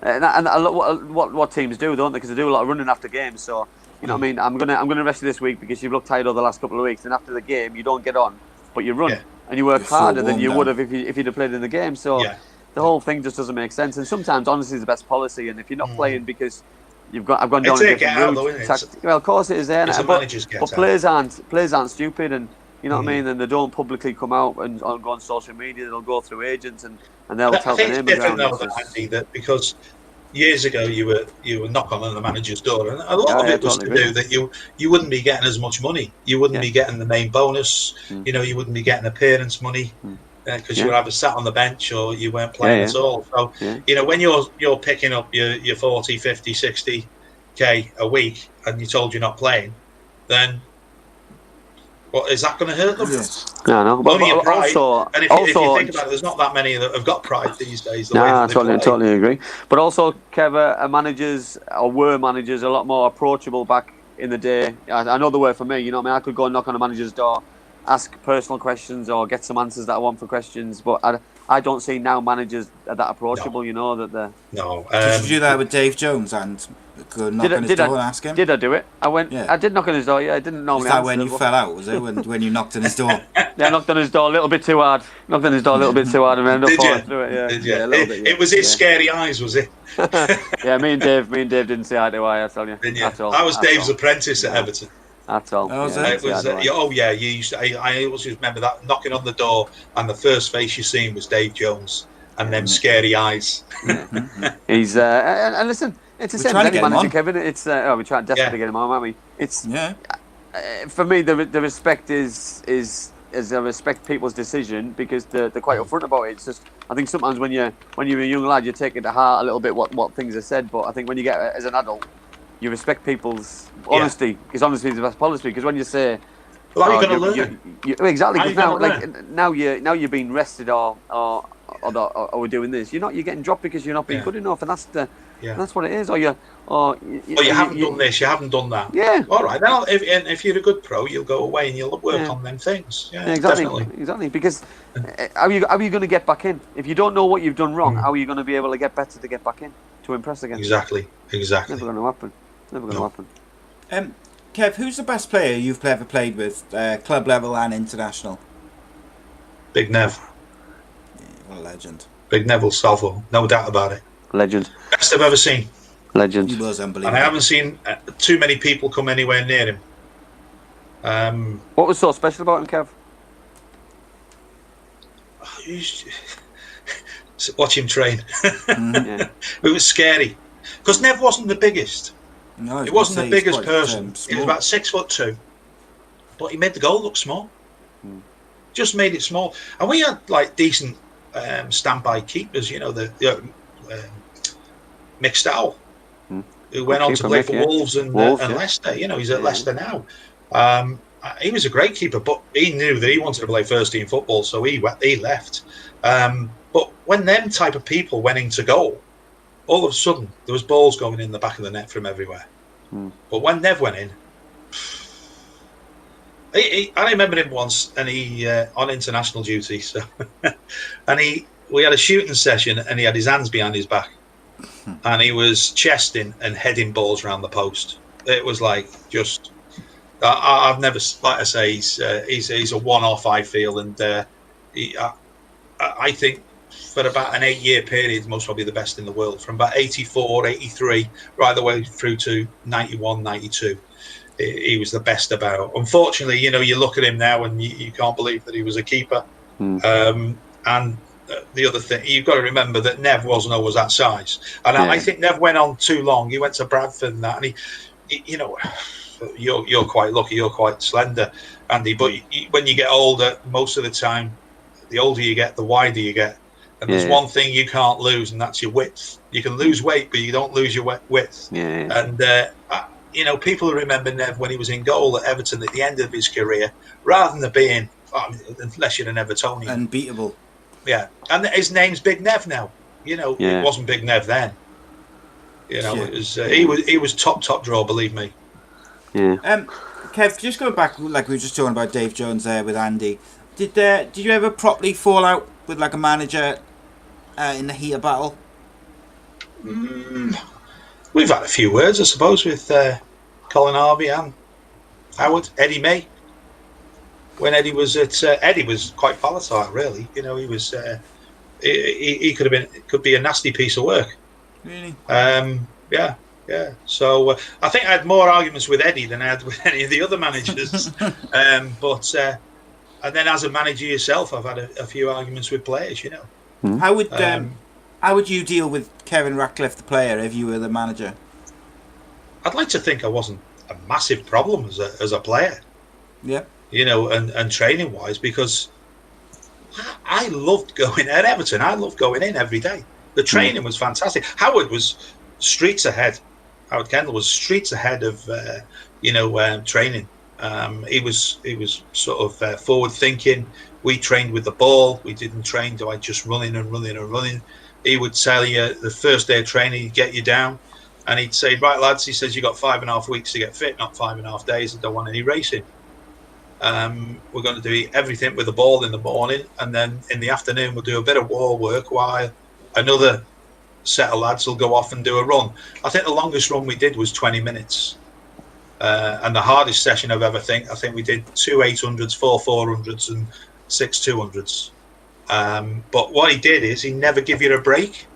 and what teams do, don't they? Because they do a lot of running after games. So, what I mean? I'm gonna rest you this week because you've looked tired over the last couple of weeks. And after the game, you don't get on, but you run. And you work harder than you would have if you'd have played in the game. So... Yeah. The whole thing just doesn't make sense, and sometimes honesty is the best policy. And if you're not playing because I've gone down a different route. Well, of course it is there, but players aren't stupid, and what I mean. And they don't publicly come out and go on social media. They'll go through agents and they'll tell the name around. Andy, that because years ago you were knocking on the manager's door, and a lot of it was to do that you wouldn't be getting as much money. You wouldn't be getting the main bonus. You wouldn't be getting appearance money. Because you were either sat on the bench or you weren't playing at all. So, when you're picking up your 40, 50, 60k a week and you're told you're not playing, then what is that going to hurt them? No, no. Only your pride. And if you think about it, there's not that many that have got pride these days. No, I totally agree. But also, Kev, managers were managers a lot more approachable back in the day. I know they were for me. I could go and knock on a manager's door, ask personal questions or get some answers that I want for questions, but I don't see now managers are that approachable. No. That they're... Did you do that with Dave Jones and Go knock on his door and ask him. Did I do it? I went. Yeah. I did knock on his door. Yeah, I didn't normally. Was that answer when it, you but- fell out? Was it when you knocked on his door? Yeah, I knocked on his door a little bit too hard. Knocked on his door a little bit too hard and ended up falling through it. Yeah, Did you? yeah, a little bit. Yeah. It was his scary eyes, was it? Yeah, me and Dave didn't see eye to eye. I tell you. Didn't you? At all. I was At Dave's all. apprentice at Everton. At all. Oh, was yeah, it? It was, oh yeah, you used to, I always remember that, knocking on the door, and the first face you seen was Dave Jones, and them scary eyes. He's and listen, it's the same as any manager, Kevin. It's we're trying desperately to get him on, aren't we? It's for me the respect is I respect people's decision because they're quite upfront about it. It's just I think sometimes when you're a young lad, you take it to heart a little bit what things are said, but I think when you get as an adult, you respect people's honesty because honesty is the best policy. Because when you say, "Well, how are you going to learn?" Exactly. Because now, learn? now you're being rested or we're doing this. You're getting dropped because you're not being good enough, and that's what it is. Or you haven't done this, you haven't done that. Yeah. All right. Now, if you're a good pro, you'll go away and you'll work on them things. Yeah, exactly. Definitely. Exactly. Because how are you going to get back in if you don't know what you've done wrong? How are you going to be able to get better to get back in to impress again? Exactly. Never going to happen. Never going to happen. Kev, who's the best player you've ever played with, club level and international? Big Nev. Yeah, what a legend. Big Neville Salvo, no doubt about it. Legend. Best I've ever seen. Legend. He was unbelievable. And I haven't seen too many people come anywhere near him. What was so special about him, Kev? Watch him train. Yeah. It was scary because Nev wasn't the biggest. No, He wasn't the biggest quite, person. He small. was about 6'2", but he made the goal look small. Just made it small, and we had like decent standby keepers. You know, the Mick Stowell, who went on to play for Wolves and Leicester. You know, he's at Leicester now. He was a great keeper, but he knew that he wanted to play first team football, so he left. But when them type of people went into goal, all of a sudden there was balls going in the back of the net from everywhere. But when Nev went in, I remember him once, and he on international duty. So, and we had a shooting session, and he had his hands behind his back, and he was chesting and heading balls around the post. It was like just. I've never, like I say, he's a one-off. I feel, and I think for about an 8-year period, most probably the best in the world, from about 84, 83, right the way through to 91, 92. He was the best about. Unfortunately, you know, you look at him now and you can't believe that he was a keeper. And the other thing, you've got to remember that Nev wasn't always that size. And I think Nev went on too long. He went to Bradford and that, and he you know, you're quite lucky. You're quite slender, Andy. But when you get older, most of the time, the older you get, the wider you get. And there's one thing you can't lose, and that's your width. You can lose weight, but you don't lose your width. And you know, people remember Nev when he was in goal at Everton at the end of his career, rather than being, unless you're an Evertonian, unbeatable. Yeah, and his name's Big Nev now. You know, it wasn't Big Nev then. You know, it was he was top draw, believe me. Yeah. Kev, just going back, like we were just talking about Dave Jones there with Andy. Did you ever properly fall out with like a manager in the heat of battle? We've had a few words, I suppose, with Colin Harvey and Howard, Eddie May. When Eddie was at Eddie was quite volatile, really. You know, he was he could be a nasty piece of work. Really? Yeah. So I think I had more arguments with Eddie than I had with any of the other managers. But and then as a manager yourself, I've had a few arguments with players. You know. How would you deal with Kevin Ratcliffe, the player, if you were the manager? I'd like to think I wasn't a massive problem as a player. Yeah. You know, and training wise, because I loved going at Everton. I loved going in every day. The training was fantastic. Howard was streets ahead. Howard Kendall was streets ahead of training. He was sort of forward thinking. We trained with the ball. We didn't train to just running and running and running. He would tell you the first day of training, he'd get you down, and he'd say, "Right, lads," he says, "you got 5.5 weeks to get fit, not 5.5 days. I don't want any racing. We're going to do everything with the ball in the morning, and then in the afternoon we'll do a bit of wall work while another set of lads will go off and do a run. I think the longest run we did was 20 minutes. And the hardest session I think we did 2 800s, 4 400s and 6 200s. But what he did is he never give you a break.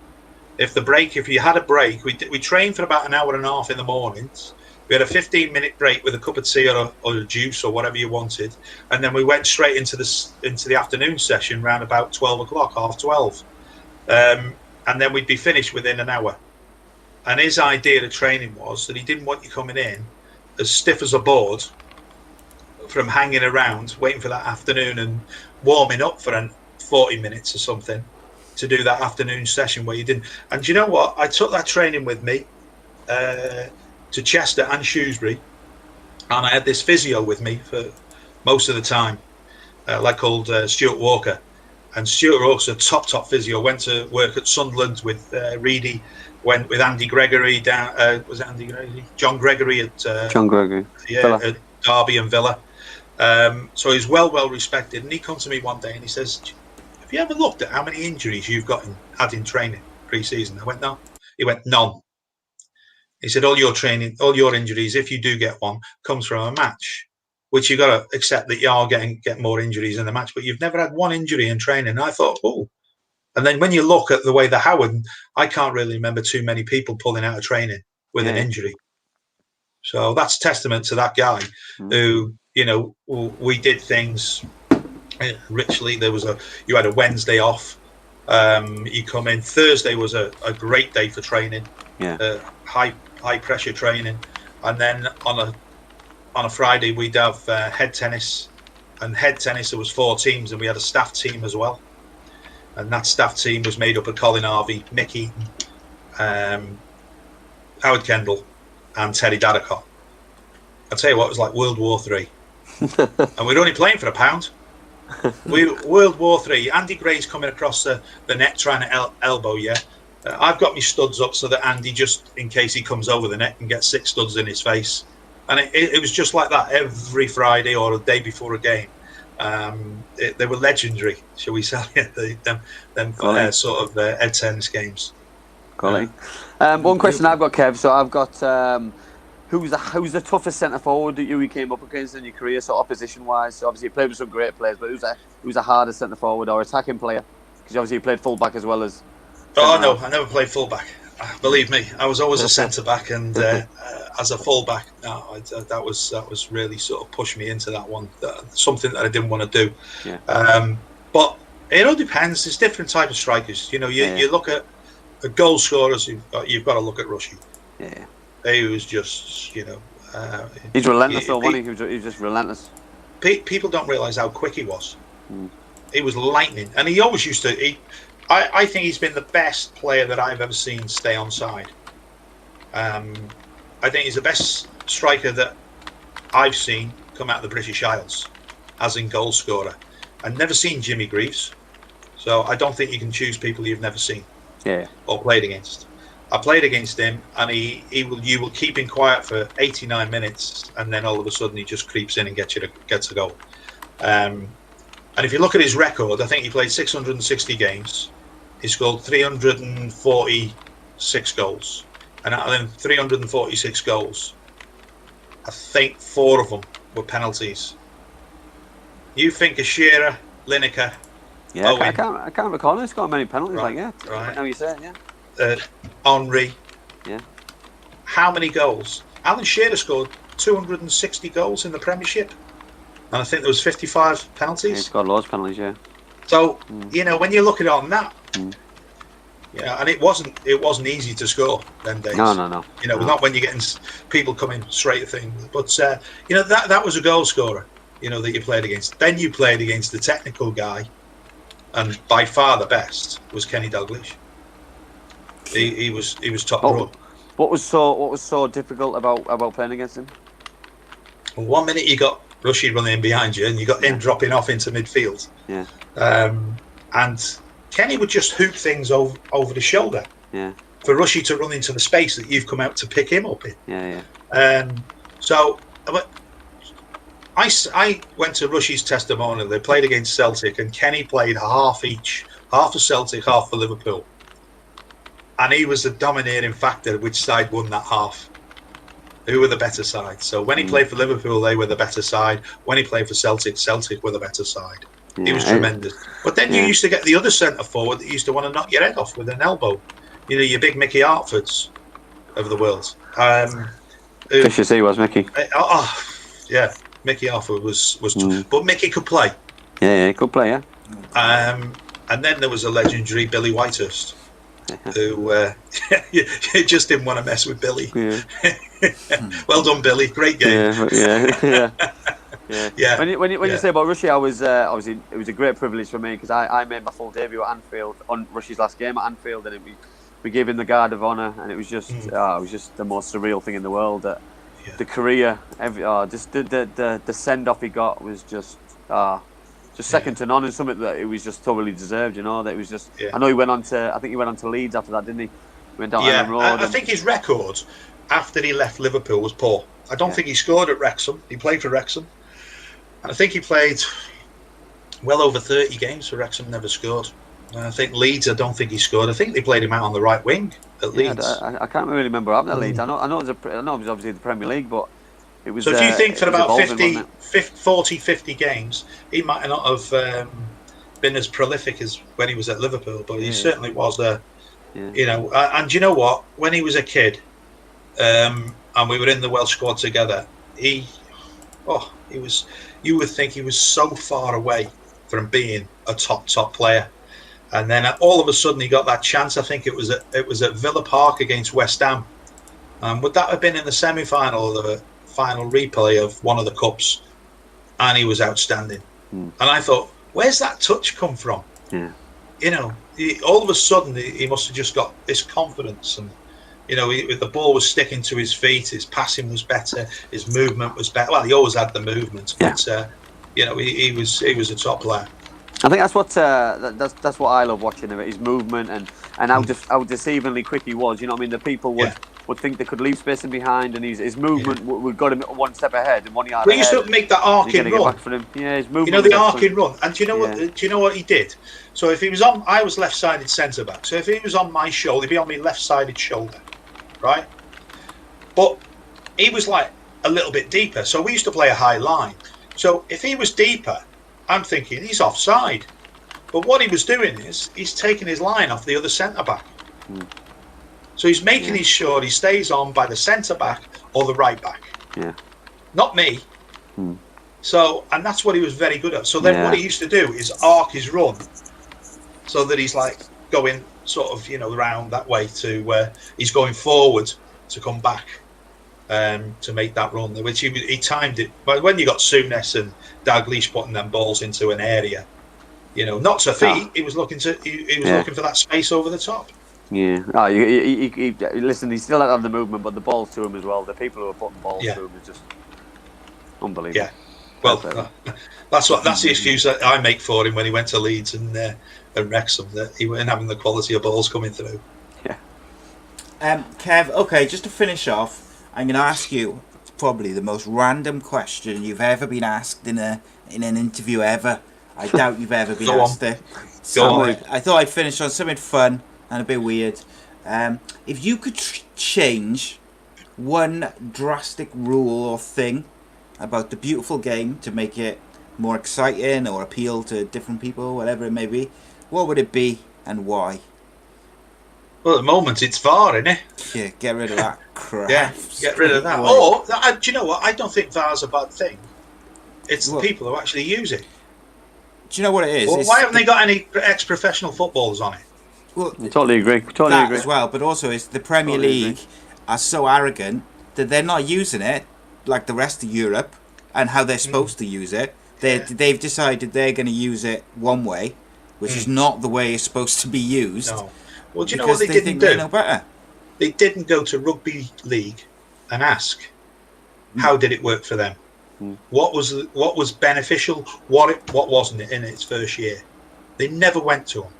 If you had a break, we trained for about an hour and a half in the mornings. We had a 15-minute break with a cup of tea or a juice or whatever you wanted, and then we went straight into the afternoon session round about 12 o'clock, 12:30, and then we'd be finished within an hour. And his idea of training was that he didn't want you coming in as stiff as a board from hanging around waiting for that afternoon and warming up for 40 minutes or something to do that afternoon session where you didn't. And do you know what? I took that training with me to Chester and Shrewsbury, and I had this physio with me for most of the time, called Stuart Walker. And Stuart Walker's a top physio. Went to work at Sunderland with Reedy, went with Andy Gregory down. Was it Andy Gregory? John Gregory at at Derby and Villa. So he's well respected. And he comes to me one day and he says, "Have you ever looked at how many injuries you've had in training pre-season?" I went, "No." He went, "None." He said, all your injuries, if you do get one, comes from a match, which you've got to accept that you are get more injuries in the match, but you've never had one injury in training. And I thought, oh. And then when you look at the way the Howard, I can't really remember too many people pulling out of training with an injury. So that's testament to that guy who, we did things richly. You had a Wednesday off. You come in. Thursday was a great day for training. High pressure training, and then on a Friday we'd have head tennis, and head tennis there was 4 teams, and we had a staff team as well, and that staff team was made up of Colin Harvey, Mick Eaton, Howard Kendall and Terry Dadicott. I'll tell you what, it was like World War III. And we're only playing for £1. World War III. Andy Gray's coming across the net trying to elbow you. I've got my studs up so that Andy, just in case he comes over the net, can get 6 studs in his face. And it was just like that every Friday or the day before a game. They were legendary, shall we say, them sort of head tennis games. One question I've got, Kev. So I've got who's the toughest centre forward that you came up against in your career, so opposition wise? So obviously you played with some great players, but who's the hardest centre forward or attacking player? Because obviously you played full back as well as. Oh no, I never played full back. Believe me, I was always a centre back, and as a full back, that was really sort of pushed me into that one. Something that I didn't want to do. But it all depends. There's different type of strikers. You look at the goal scorers. You've got to look at Rushy. Yeah. He was just, he's relentless, though, wasn't he? He was just relentless. People don't realise how quick he was. He was lightning, and he always used to. I think he's been the best player that I've ever seen stay on side. I think he's the best striker that I've seen come out of the British Isles, as in goal scorer. I've never seen Jimmy Greaves, so I don't think you can choose people you've never seen or played against. I played against him, and you will keep him quiet for 89 minutes, and then all of a sudden he just creeps in and gets a goal. And if you look at his record, I think he played 660 games. He scored 346 goals. And out of them 346 goals, I think 4 of them were penalties. You think of Shearer, Lineker, Owen. I can't recall him scoring many penalties right. Now you say it, Henry. Yeah. How many goals? Alan Shearer scored 260 goals in the Premiership. And I think there was 55 penalties. Yeah, he scored loads of penalties, yeah. So, when you look at it on that, and it wasn't easy to score them days. No. Not when you're getting people coming straight at things. But, that was a goal scorer, that you played against. Then you played against the technical guy, and by far the best was Kenny Dalglish. He was top draw. What was so difficult about playing against him? Well, 1 minute you got Rushy running in behind you, and you got him dropping off into midfield. Yeah. And Kenny would just hoop things over the shoulder. Yeah. For Rushy to run into the space that you've come out to pick him up in. Yeah. So I went to Rushy's testimonial. They played against Celtic, and Kenny played half each, half for Celtic, half for Liverpool. and he was the dominating factor which side won that half. Who were the better side? So when he played for Liverpool, they were the better side. When he played for Celtic, Celtic were the better side. He was tremendous. But then you used to get the other centre forward that used to want to knock your head off with an elbow. You know, your big Mickey Hartfords of the world. Vicious he was, Mickey. Yeah, Mickey Hartford was but Mickey could play. Yeah, he could play, yeah. And then there was a legendary Billy Whitehurst, who you just didn't want to mess with Billy. Yeah. Well done, Billy. Great game. Yeah. When you say about Rushy, I was obviously it was a great privilege for me because I made my full debut at Anfield on Rushy's last game at Anfield, and we gave him the Guard of Honour, and it was just the most surreal thing in the world. The career, just the send off he got was just second to none, and something that it was just totally deserved. You know, that it was just. Yeah. I know he went on to Leeds after that, didn't he? He went down Ellen Road. I think his record after he left Liverpool was poor. I don't think he scored at Wrexham. He played for Wrexham. I think he played well over 30 games for Wrexham, never scored. I think Leeds, I don't think he scored. I think they played him out on the right wing at Leeds. I can't really remember having at Leeds. I know it was obviously the Premier League, but it was. So if you think for about 50 games, he might not have been as prolific as when he was at Liverpool, but he certainly was there. Yeah. You know, and you know what? When he was a kid, and we were in the Welsh squad together, he was. You would think he was so far away from being a top player, and then all of a sudden he got that chance. I think it was at Villa Park against West Ham. Would that have been in the semi-final or the final replay of one of the cups? And he was outstanding. And I thought, where's that touch come from? Yeah. You know, all of a sudden he must have just got this confidence, and you know, the ball was sticking to his feet. His passing was better. His movement was better. Well, he always had the movement, but you know, he was a top player. I think that's what I love watching of it. His movement and how deceivingly quick he was. You know what I mean? The people would think they could leave spacing behind, and his movement would got him one step ahead and 1 yard ahead. He used to make that arcing run. Back for him. Yeah, his movement. You know, the arcing run. And do you know what? Do you know what he did? So if he was on, I was left-sided centre back. So if he was on my shoulder, he'd be on my left-sided shoulder. Right, but he was like a little bit deeper, so we used to play a high line. So if he was deeper, I'm thinking he's offside, but what he was doing is he's taking his line off the other centre back. So he's making sure he stays on by the centre back or the right back. Not me. So, and that's what he was very good at. So then what he used to do is arc his run so that he's like going sort of, you know, around that way to where he's going forward to come back to make that run, which he timed it. But when you got Souness and Dalglish putting them balls into an area, you know, not to feet, he was looking for that space over the top. Yeah. Oh, listen, he still had the movement, but the balls to him as well. The people who were putting balls to him is just unbelievable. Yeah. Well, that's the excuse that I make for him when he went to Leeds and Wrexham, that he wasn't having the quality of balls coming through. Yeah. Kev, okay, just to finish off, I'm going to ask you probably the most random question you've ever been asked in an interview ever. I doubt you've ever been asked it. So I thought I'd finish on something fun and a bit weird. If you could change one drastic rule or thing about the beautiful game to make it more exciting or appeal to different people, whatever it may be, what would it be and why? Well, at the moment it's VAR, isn't it? Yeah, get rid of that crap. Yeah, get rid of that. Or, do you know what? I don't think VAR's a bad thing. It's the people who actually use it. Do you know what it is? Well, why haven't they got any ex-professional footballers on it? Well, I totally agree. Totally agree as well, but also it's the Premier League are so arrogant that they're not using it like the rest of Europe and how they're supposed to use it. They've decided they're going to use it one way, which is not the way it's supposed to be used. No. Well, do you know what they didn't do? They know better. They didn't go to rugby league and ask how did it work for them. What was beneficial? What wasn't it in its first year? They never went to them.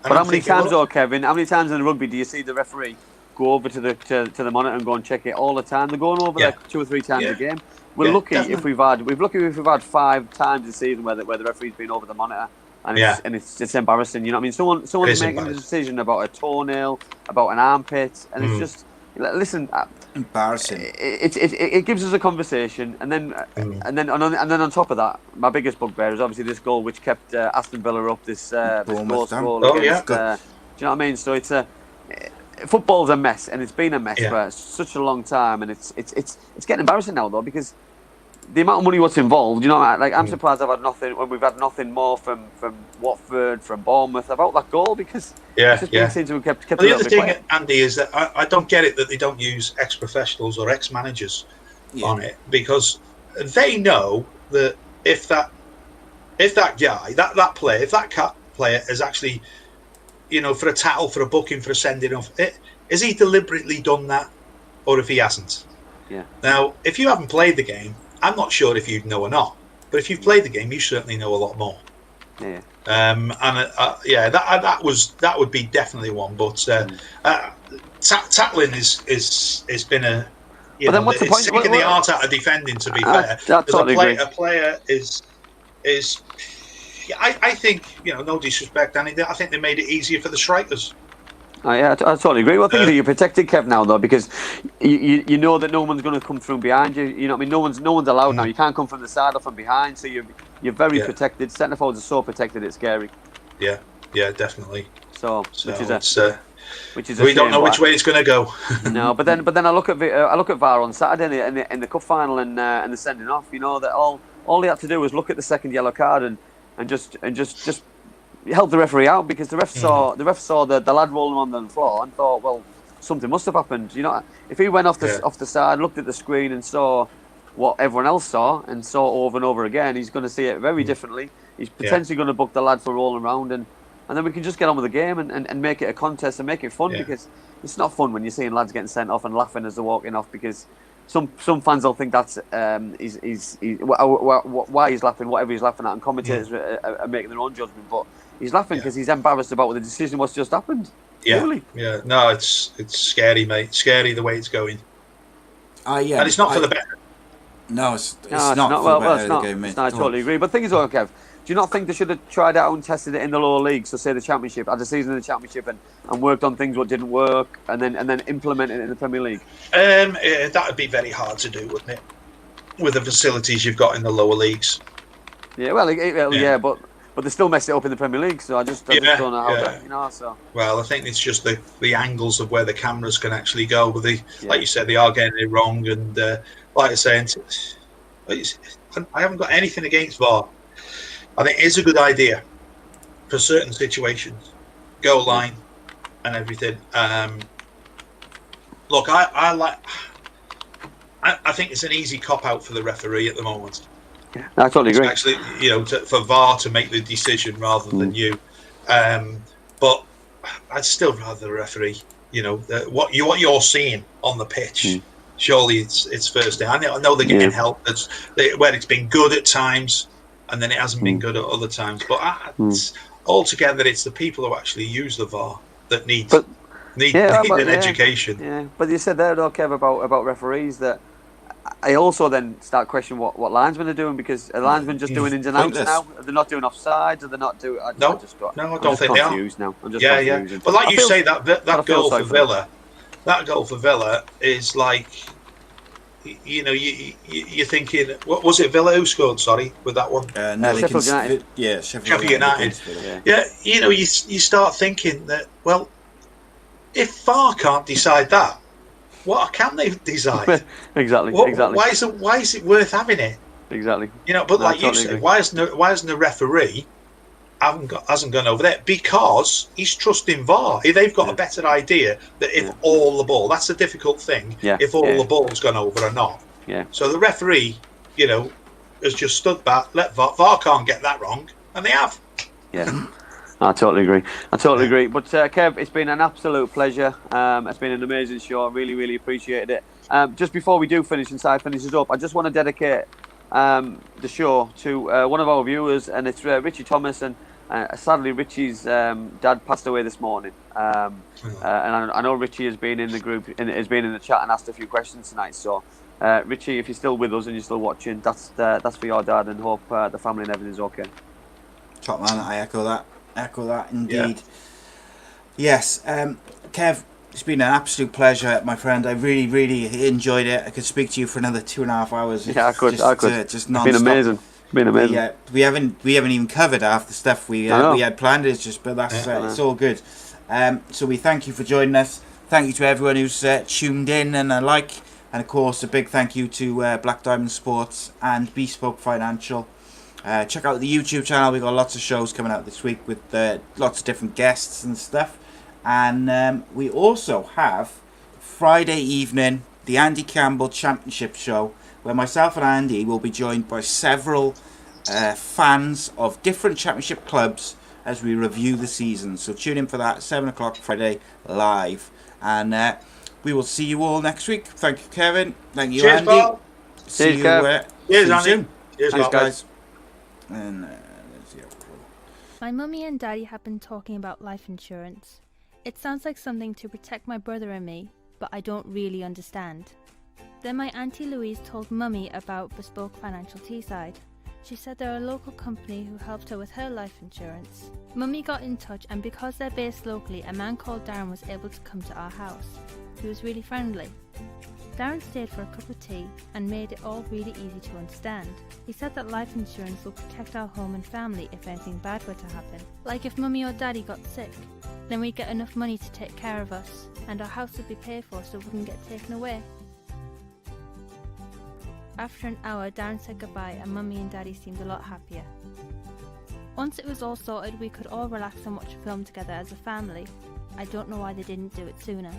But how many times, Kevin? How many times in the rugby do you see the referee go over to the monitor and go and check it all the time? They're going over there 2 or 3 times a game. We're lucky if we've had 5 times this season where the referee's been over the monitor. and it's embarrassing. You know what I mean? Someone's making a decision about a toenail, about an armpit, and it's just listen. Embarrassing. It gives us a conversation, and then on top of that, my biggest bugbear is obviously this goal which kept Aston Villa up. This goal against. Do you know what I mean? So it's football's a mess, and it's been a mess for such a long time, and it's getting embarrassing now though, because the amount of money what's involved. You know, like I'm surprised I've had nothing when we've had nothing more from Watford, from Bournemouth about that goal, because it's just been seen to have kept the other thing, Andy, is that I don't get it that they don't use ex-professionals or ex-managers on it, because they know that if that guy, that player, if that player is actually, you know, for a tackle, for a booking, for a sending off, is he deliberately done that, or if he hasn't? Yeah. Now, if you haven't played the game, I'm not sure if you'd know or not, but if you've played the game, you certainly know a lot more. Yeah. That would be definitely one. But tackling is been a. But then what's the point? It's taking the art out of defending. To be fair, a player is. I think, you know, no disrespect, Danny. I think they made it easier for the strikers. I totally agree. Well, I think that you're protected, Kev, now though, because you know that no one's going to come through behind you. You know what I mean? No one's allowed now. You can't come from the side or from behind, so you're very protected. Centre forwards are so protected, it's scary. Yeah, definitely. So which is we don't know which way it's going to go. No, but then I look at VAR on Saturday in the cup final and the sending off. You know that all they had to do was look at the second yellow card and just help the referee out, because the ref saw the lad rolling on the floor and thought, well, something must have happened. You know, if he went off the side, looked at the screen and saw what everyone else saw and saw over and over again, he's going to see it very differently. He's potentially going to book the lad for rolling around, and then we can just get on with the game and make it a contest and make it fun, because it's not fun when you're seeing lads getting sent off and laughing as they're walking off, because some fans will think that's why he's laughing, whatever he's laughing at, and commentators are making their own judgment, but he's laughing because he's embarrassed about the decision what's just happened. Really. No, it's scary, mate. Scary the way it's going. And it's not for the better. No, it's not for the better of the game, mate. I totally agree. But the thing is, Kev, do you not think they should have tried it out and tested it in the lower league? So say the Championship, had a season in the Championship and worked on things what didn't work, and then implemented it in the Premier League? That would be very hard to do, wouldn't it? With the facilities you've got in the lower leagues. Yeah, but they still messed it up in the Premier League, so I just don't know how that, you know. So. Well, I think it's just the angles of where the cameras can actually go. But like you said, they are getting it wrong, and like I say, I haven't got anything against VAR. I think it is a good idea for certain situations, goal line and everything. Look, I think it's an easy cop out for the referee at the moment. Yeah, I totally agree. Actually, you know, for VAR to make the decision rather than you. But I'd still rather the referee. You know, what you're seeing on the pitch. Surely it's first day. I know they're getting help. Where it's been good at times, and then it hasn't been good at other times. But altogether, it's the people who actually use the VAR that need an education. Yeah, but you said there, though, Kev, about referees, that I also then start questioning what linesmen are doing, because are linesmen just doing ins and outs now? Are they not doing offsides? Are they not doing? I don't think they are. Now. I'm just confused. But like you say, that goal for Villa, that goal for Villa is like, you know, you're thinking, what was it? Villa who scored? Sorry, with that one. Sheffield United. Yeah, Sheffield United. Yeah, you know, you start thinking that, well, if VAR can't decide that, what can they decide? Exactly. Why is it worth having it? Exactly. You know, but like you said, why hasn't the referee hasn't gone over there? Because he's trusting VAR. They've got a better idea that if all the ball, that's the difficult thing. If all the ball's gone over or not. Yeah. So the referee, you know, has just stood back, let VAR can't get that wrong, and they have. Yeah. I totally agree. But Kev, it's been an absolute pleasure. It's been an amazing show. I really, really appreciated it. Just before we do finish and Si finishes up, I just want to dedicate the show to one of our viewers, and it's Richie Thomas. And sadly, Richie's dad passed away this morning. And I know Richie has been in the group, has been in the chat and asked a few questions tonight. So, Richie, if you're still with us and you're still watching, that's for your dad, and hope the family and everything's okay. Top man, I echo that indeed. Yes, Kev, it's been an absolute pleasure, my friend. I really, really enjoyed it. I could speak to you for another 2.5 hours. Yeah, I could. Just non-stop. It's been amazing. Yeah, we haven't even covered half the stuff we had planned. It's just, but that's it's all good. So we thank you for joining us. Thank you to everyone who's tuned in and of course a big thank you to Black Diamond Sports and Bespoke Financial. Check out the YouTube channel. We've got lots of shows coming out this week with lots of different guests and stuff. And we also have Friday evening the Andy Campbell Championship Show, where myself and Andy will be joined by several fans of different championship clubs as we review the season. So tune in for that, 7 o'clock Friday, live. And we will see you all next week. Thank you, Kevin. Thank you, Cheers, Andy. Bob. See Cheers, you, Kev. Cheers, see you Andy. soon. Cheers, Thanks, Bob. guys. And there's the outro. My mummy and daddy have been talking about life insurance. It sounds like something to protect my brother and me, but I don't really understand. Then my Auntie Louise told Mummy about Bespoke Financial Teesside. She said they're a local company who helped her with her life insurance. Mummy got in touch, and because they're based locally, a man called Darren was able to come to our house. He was really friendly. Darren stayed for a cup of tea and made it all really easy to understand. He said that life insurance will protect our home and family if anything bad were to happen. Like if Mummy or Daddy got sick, then we'd get enough money to take care of us, and our house would be paid for so it wouldn't get taken away. After an hour, Darren said goodbye and Mummy and Daddy seemed a lot happier. Once it was all sorted, we could all relax and watch a film together as a family. I don't know why they didn't do it sooner.